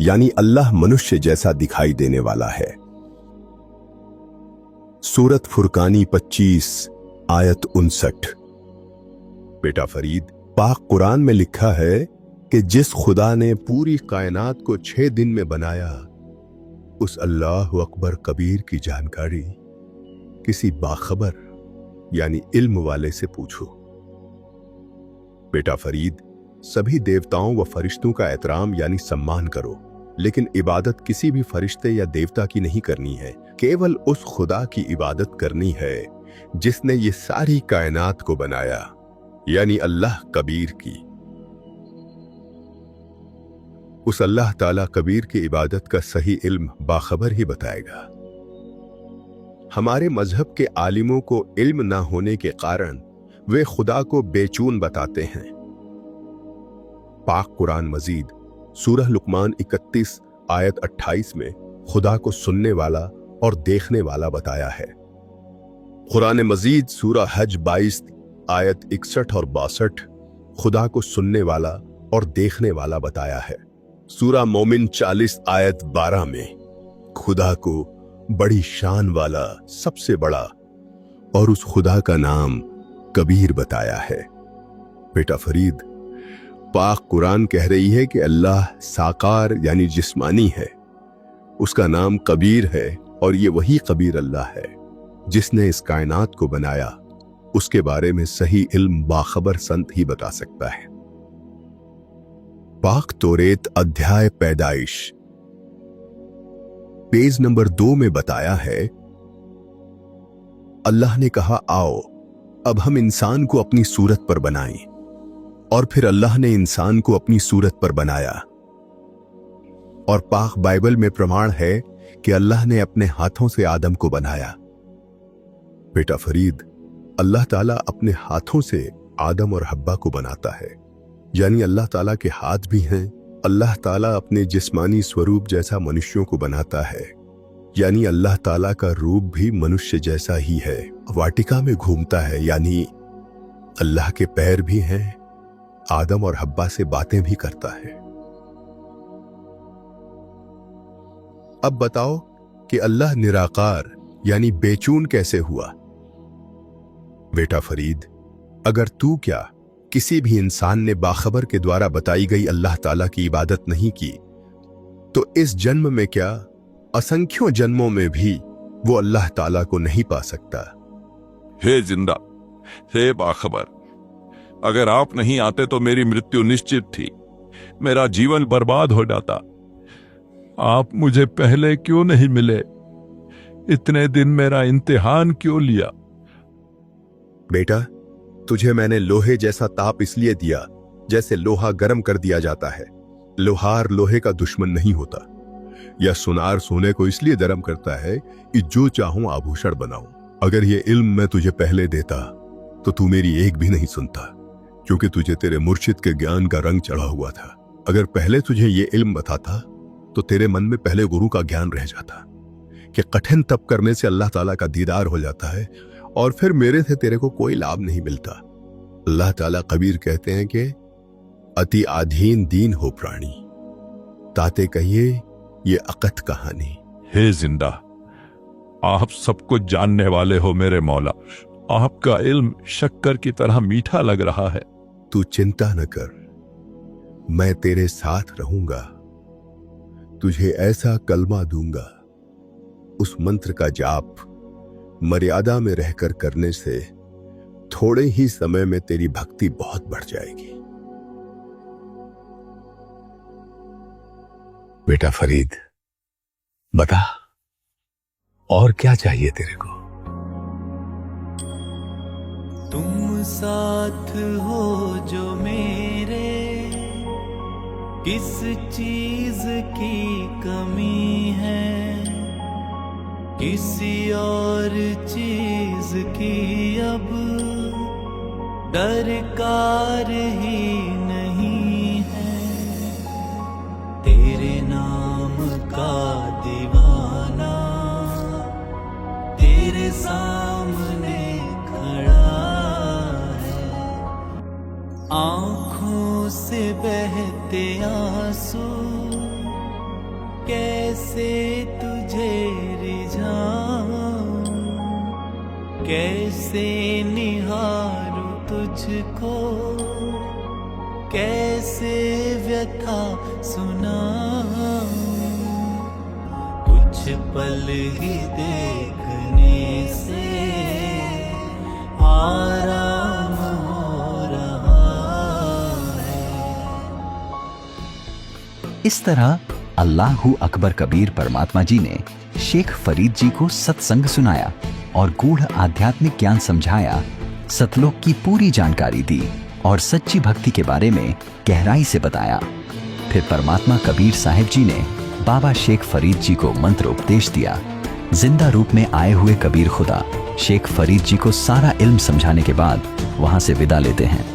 यानी अल्लाह मनुष्य जैसा दिखाई देने वाला है। सूरत फुरकानी 25 आयत 59। बेटा फरीद, पाक कुरान में लिखा है कि जिस खुदा ने पूरी कायनात को 6 दिन में बनाया, उस अल्लाह अकबर कबीर की जानकारी किसी बाखबर यानी इल्म वाले से पूछो। बेटा फरीद, सभी देवताओं व फरिश्तों का एहतराम यानी सम्मान करो, लेकिन इबादत किसी भी फरिश्ते या देवता की नहीं करनी है, केवल उस खुदा की इबादत करनी है जिसने ये सारी कायनात को बनाया, यानी अल्लाह कबीर की। उस अल्लाह ताला कबीर की इबादत का सही इल्म बाखबर ही बताएगा। हमारे मजहब के आलिमों को इल्म ना होने के कारण वे खुदा को बेचून बताते हैं। पाक कुरान मजीद सूरह लुकमान 31 आयत 28 में खुदा को सुनने वाला और देखने वाला बताया है। कुरान मजीद सूरह हज 22 आयत 61 और 62 खुदा को सुनने वाला और देखने वाला बताया है। सूरह मोमिन 40 आयत 12 में खुदा को बड़ी शान वाला, सबसे बड़ा और उस खुदा का नाम कबीर बताया है। बेटा फरीद, पाक कुरान कह रही है कि अल्लाह साकार यानी जिस्मानी है, उसका नाम कबीर है और ये वही कबीर अल्लाह है जिसने इस कायनात को बनाया। उसके बारे में सही इल्म बाखबर संत ही बता सकता है। पाक तौरेत अध्याय पैदाइश पेज नंबर 2 में बताया है, अल्लाह ने कहा, आओ अब हम इंसान को अपनी सूरत पर बनाएं। और फिर अल्लाह ने इंसान को अपनी सूरत पर बनाया। और पाक बाइबल में प्रमाण है कि अल्लाह ने अपने हाथों से आदम को बनाया। बेटा फरीद, अल्लाह ताला अपने हाथों से आदम और हब्बा को बनाता है, यानी अल्लाह ताला के हाथ भी हैं। अल्लाह ताला अपने जिस्मानी स्वरूप जैसा मनुष्यों को बनाता है, यानी अल्लाह ताला का रूप भी मनुष्य जैसा ही है। वाटिका में घूमता है, यानी अल्लाह के पैर भी हैं। आदम और हब्बा से बातें भी करता है। अब बताओ कि अल्लाह निराकार यानी बेचून कैसे हुआ? बेटा फरीद, अगर तू क्या किसी भी इंसान ने बाखबर के द्वारा बताई गई अल्लाह ताला की इबादत नहीं की, तो इस जन्म में क्या असंख्यों जन्मों में भी वो अल्लाह ताला को नहीं पा सकता। हे जिंदा, हे बाखबर, अगर आप नहीं आते तो मेरी मृत्यु निश्चित थी, मेरा जीवन बर्बाद हो जाता। आप मुझे पहले क्यों नहीं मिले? इतने दिन मेरा इम्तिहान क्यों लिया? बेटा, तुझे मैंने लोहे जैसा ताप इसलिए दिया जैसे लोहा गर्म कर दिया जाता है। लोहार लोहे का दुश्मन नहीं होता, या सुनार सोने को इसलिए गर्म करता है कि जो चाहूं आभूषण बनाऊं। अगर ये इल्म मैं तुझे पहले देता तो तू मेरी एक भी नहीं सुनता, क्योंकि तुझे तेरे मुर्शिद के ज्ञान का रंग चढ़ा हुआ था। अगर पहले तुझे ये इल्म बताता तो तेरे मन में पहले गुरु का ज्ञान रह जाता कि कठिन तप करने से अल्लाह ताला का दीदार हो जाता है और फिर मेरे से तेरे को कोई लाभ नहीं मिलता। अल्लाह ताला कबीर कहते हैं कि अति आधीन दीन हो प्राणी, ताते कहिए ये अकत कहानी। हे जिंदा, आप सब कुछ जानने वाले हो मेरे मौला, आपका इल्म शक्कर की तरह मीठा लग रहा है। तू चिंता न कर, मैं तेरे साथ रहूंगा। तुझे ऐसा कलमा दूंगा, उस मंत्र का जाप मर्यादा में रहकर करने से थोड़े ही समय में तेरी भक्ति बहुत बढ़ जाएगी। बेटा फरीद, बता और क्या चाहिए तेरे को? तुम साथ हो जो मेरे, किस चीज की कमी है, किसी और चीज की अब दरकार ही नहीं है। तेरे नाम का दीवाना तेरे सामने खड़ा है, आँखों से बहते आंसू कैसे तुझे रिझाऊं, कैसे निहारूं तुझको तुझको कैसे व्यथा सुनाऊं, कुछ पल ही देखने से आराम हो रहा है। इस तरह अल्लाहू अकबर कबीर परमात्मा जी ने शेख फरीद जी को सत्संग सुनाया और गूढ़ आध्यात्मिक ज्ञान समझाया, सतलोक की पूरी जानकारी दी और सच्ची भक्ति के बारे में गहराई से बताया। फिर परमात्मा कबीर साहिब जी ने बाबा शेख फरीद जी को मंत्र उपदेश दिया। जिंदा रूप में आए हुए कबीर खुदा शेख फरीद जी को सारा इल्म समझाने के बाद वहां से विदा लेते हैं।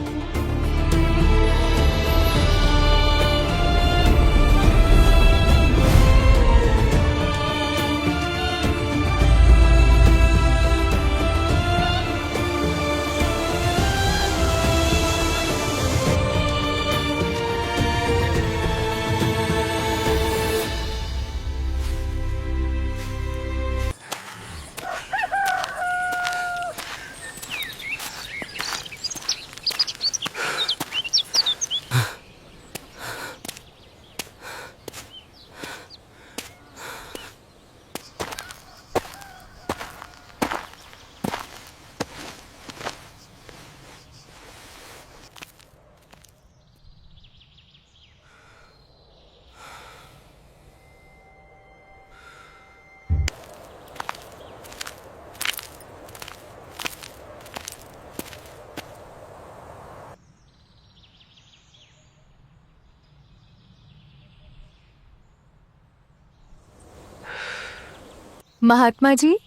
महात्मा जी,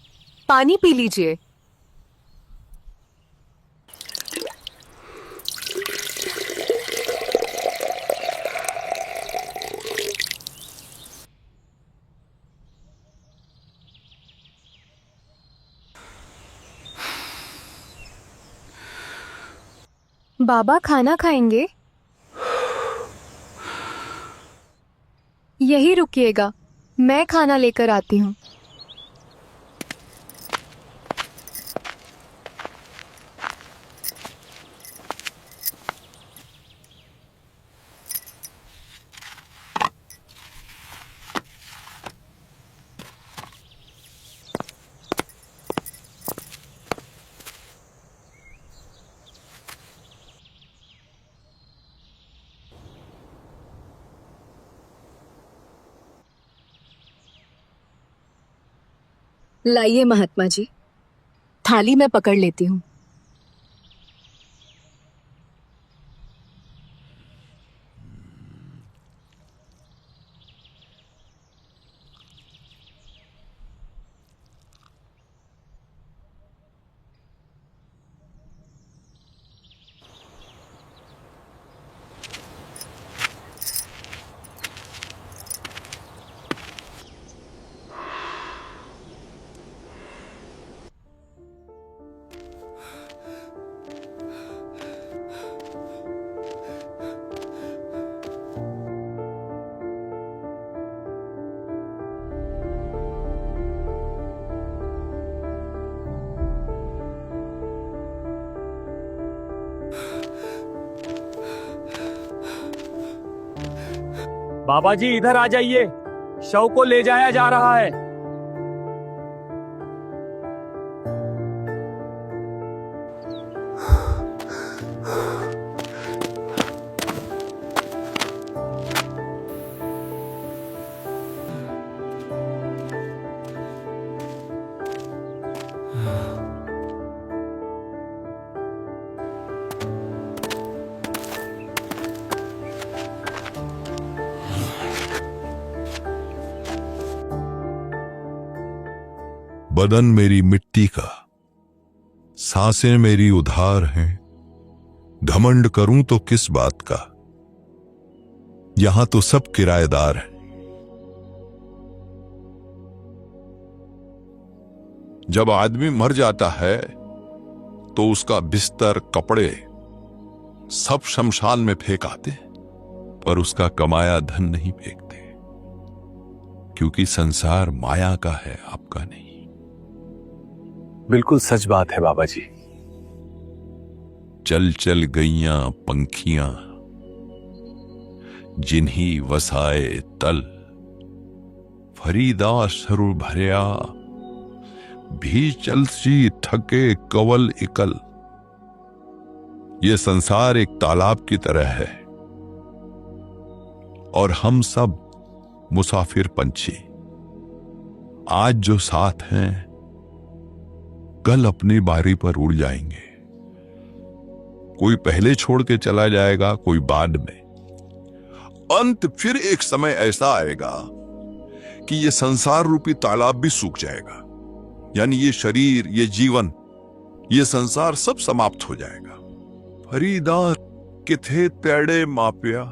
पानी पी लीजिए। बाबा खाना खाएंगे? यही रुकिएगा, मैं खाना लेकर आती हूँ। लाइए महात्मा जी, थाली में पकड़ लेती हूँ। बाबा जी इधर आ जाइए, शव को ले जाया जा रहा है। बदन मेरी मिट्टी का, सांसें मेरी उधार हैं। घमंड करूं तो किस बात का, यहां तो सब किराएदार हैं। जब आदमी मर जाता है तो उसका बिस्तर, कपड़े सब शमशान में फेंक आते, पर उसका कमाया धन नहीं फेंकते, क्योंकि संसार माया का है, आपका नहीं। बिल्कुल सच बात है बाबा जी। चल चल गईयां पंखियां, जिन्हीं वसाए तल, फरीदा सरू भरिया, भी चलसी थके कवल इकल। ये संसार एक तालाब की तरह है और हम सब मुसाफिर पंछी। आज जो साथ हैं, कल अपनी बारी पर उड़ जाएंगे। कोई पहले छोड़ के चला जाएगा, कोई बाद में। अंत फिर एक समय ऐसा आएगा कि ये संसार रूपी तालाब भी सूख जाएगा, यानी ये शरीर, ये जीवन, ये संसार सब समाप्त हो जाएगा। फरीदा किथे तेड़े मापिया,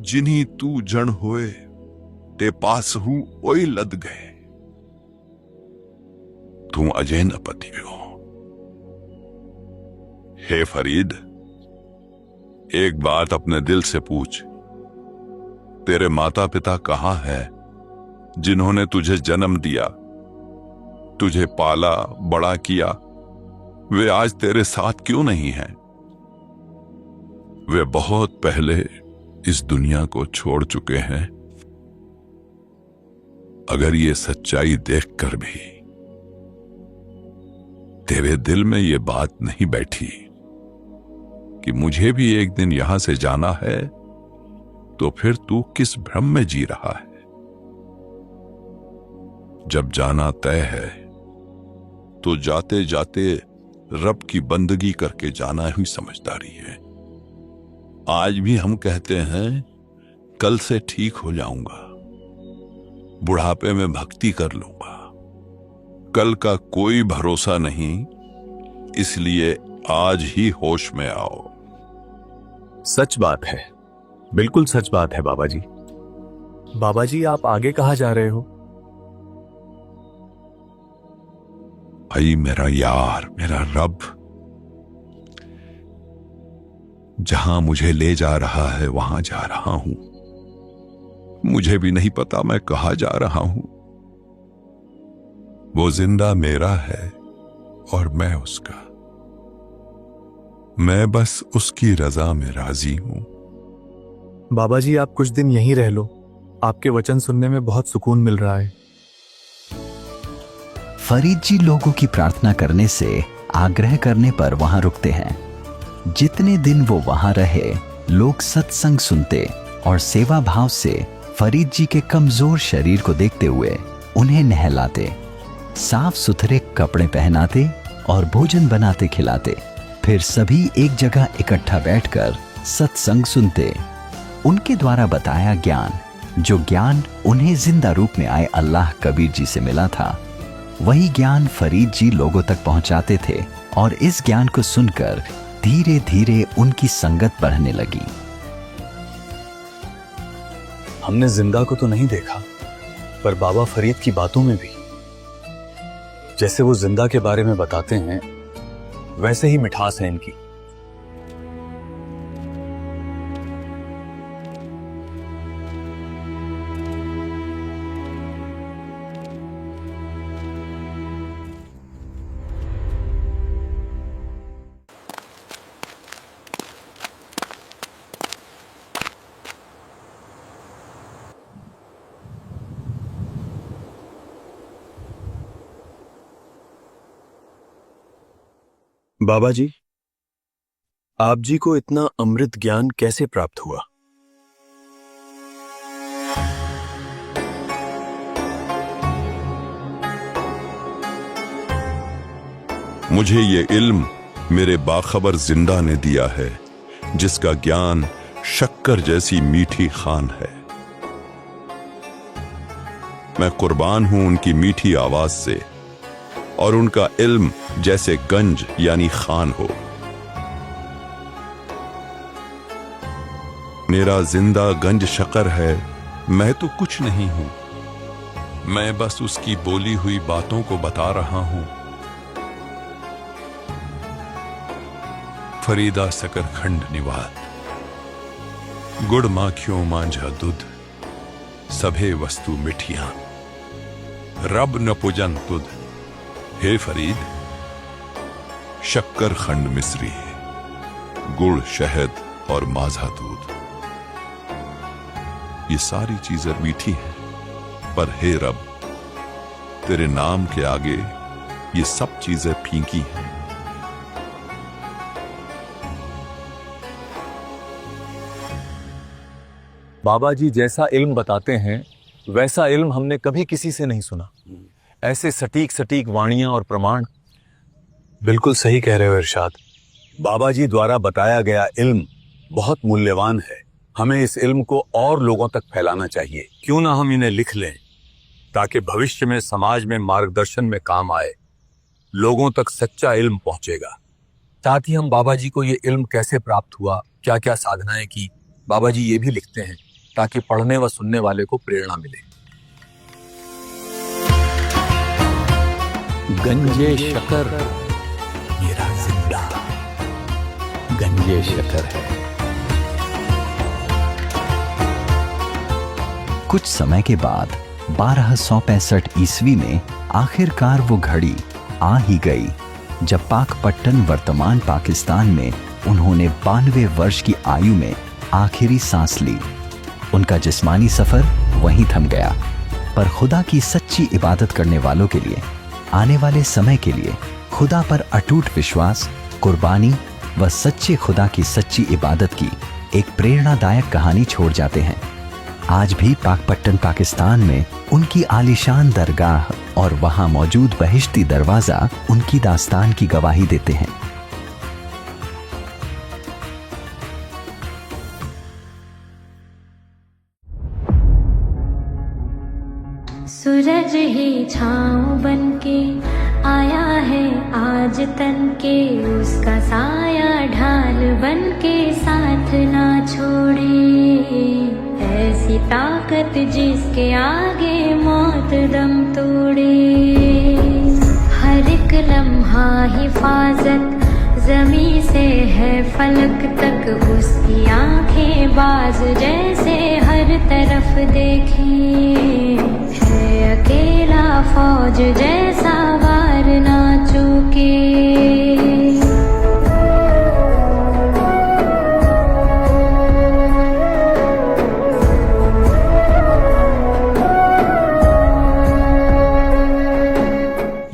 जिन्हीं तू जन होए, ते पास हूं ओई लद गए। तू अजय न पतियो। हे फरीद, एक बात अपने दिल से पूछ, तेरे माता पिता कहां है जिन्होंने तुझे जन्म दिया, तुझे पाला बड़ा किया? वे आज तेरे साथ क्यों नहीं हैं? वे बहुत पहले इस दुनिया को छोड़ चुके हैं। अगर ये सच्चाई देखकर भी तेरे दिल में ये बात नहीं बैठी कि मुझे भी एक दिन यहां से जाना है, तो फिर तू किस भ्रम में जी रहा है? जब जाना तय है तो जाते जाते रब की बंदगी करके जाना ही समझदारी है। आज भी हम कहते हैं कल से ठीक हो जाऊंगा, बुढ़ापे में भक्ति कर लूंगा। कल का कोई भरोसा नहीं, इसलिए आज ही होश में आओ। सच बात है, बिल्कुल सच बात है बाबा जी। बाबा जी, आप आगे कहां जा रहे हो? भाई मेरा यार, मेरा रब जहां मुझे ले जा रहा है वहां जा रहा हूं। मुझे भी नहीं पता मैं कहां जा रहा हूं। वो जिंदा मेरा है और मैं उसका। मैं बस उसकी रजा में राजी हूं। बाबा जी, आप कुछ दिन यहीं रह लो। आपके वचन सुनने में बहुत सुकून मिल रहा है। फरीद जी लोगों की प्रार्थना करने से आग्रह करने पर वहां रुकते हैं। जितने दिन वो वहां रहे, लोग सत्संग सुनते और सेवा भाव से फरीद जी के कमजोर शरीर को देखते हुए उन्हें नहलाते, साफ सुथरे कपड़े पहनाते और भोजन बनाते खिलाते। फिर सभी एक जगह इकट्ठा बैठकर सत्संग सुनते। उनके द्वारा बताया ज्ञान, जो ज्ञान उन्हें जिंदा रूप में आए अल्लाह कबीर जी से मिला था, वही ज्ञान फरीद जी लोगों तक पहुंचाते थे और इस ज्ञान को सुनकर धीरे धीरे उनकी संगत बढ़ने लगी। हमने जिंदा को तो नहीं देखा, पर बाबा फरीद की बातों में भी जैसे वो जिंदा के बारे में बताते हैं, वैसे ही मिठास है इनकी। बाबा जी, आप जी को इतना अमृत ज्ञान कैसे प्राप्त हुआ? मुझे ये इल्म मेरे बाखबर जिंदा ने दिया है, जिसका ज्ञान शक्कर जैसी मीठी खान है। मैं कुर्बान हूं उनकी मीठी आवाज से और उनका इल्म जैसे गंज यानी खान हो। मेरा जिंदा गंज शक्कर है, मैं तो कुछ नहीं हूं। मैं बस उसकी बोली हुई बातों को बता रहा हूं। फरीदा सकरखंड निवात, गुड़ माखियों मांझा दूध, सभे वस्तु मिठियां, रब न पूजन तुद। हे फरीद, शक्कर खंड मिश्री, गुड़ शहद और माझा दूध, ये सारी चीजें मीठी हैं, पर हे रब, तेरे नाम के आगे ये सब चीजें फीकी हैं। बाबा जी जैसा इल्म बताते हैं वैसा इल्म हमने कभी किसी से नहीं सुना। ऐसे सटीक सटीक वाणियां और प्रमाण। बिल्कुल सही कह रहे हो इरशाद। बाबा जी द्वारा बताया गया इल्म बहुत मूल्यवान है। हमें इस इल्म को और लोगों तक फैलाना चाहिए। क्यों ना हम इन्हें लिख लें ताकि भविष्य में समाज में मार्गदर्शन में काम आए। लोगों तक सच्चा इल्म पहुंचेगा। साथ ही हम बाबा जी को ये इल्म कैसे प्राप्त हुआ, क्या क्या साधनाएं की, बाबा जी ये भी लिखते हैं ताकि पढ़ने व सुनने वाले को प्रेरणा मिले। गंजे शकर मेरा जिंदा गंजे शकर है। कुछ समय के बाद 1265 ईस्वी में आखिरकार वो घड़ी आ ही गई जब पाकपट्टन वर्तमान पाकिस्तान में उन्होंने 92 वर्ष की आयु में आखिरी सांस ली। उनका जिस्मानी सफर वहीं थम गया, पर खुदा की सच्ची इबादत करने वालों के लिए आने वाले समय के लिए खुदा पर अटूट विश्वास, कुर्बानी व सच्चे खुदा की सच्ची इबादत की एक प्रेरणादायक कहानी छोड़ जाते हैं। आज भी पाकपट्टन पाकिस्तान में उनकी आलीशान दरगाह और वहां मौजूद बहिश्ती दरवाजा उनकी दास्तान की गवाही देते हैं। सूरज ही छाँव बनके आया है आज तन के, उसका साया ढाल बनके साथ ना छोड़े। ऐसी ताकत जिसके आगे मौत दम तोड़े। हर एक लम्हा हिफाजत जमी से है फलक तक, उसकी आंखें बाज जैसे हर तरफ देखें। है अकेला फौज जैसा वार ना चूके।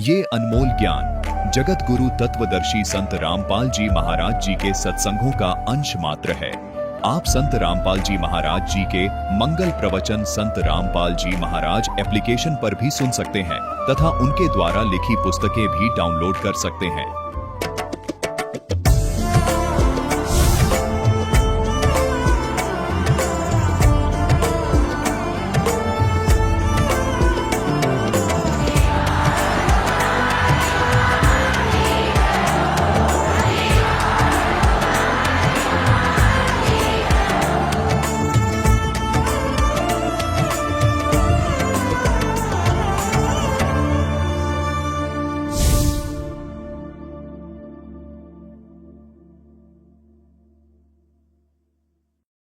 ये अनमोल ज्ञान जगत गुरु तत्वदर्शी संत रामपाल जी महाराज जी के सत्संगों का अंश मात्र है। आप संत रामपाल जी महाराज जी के मंगल प्रवचन संत रामपाल जी महाराज एप्लीकेशन पर भी सुन सकते हैं तथा उनके द्वारा लिखी पुस्तकें भी डाउनलोड कर सकते हैं।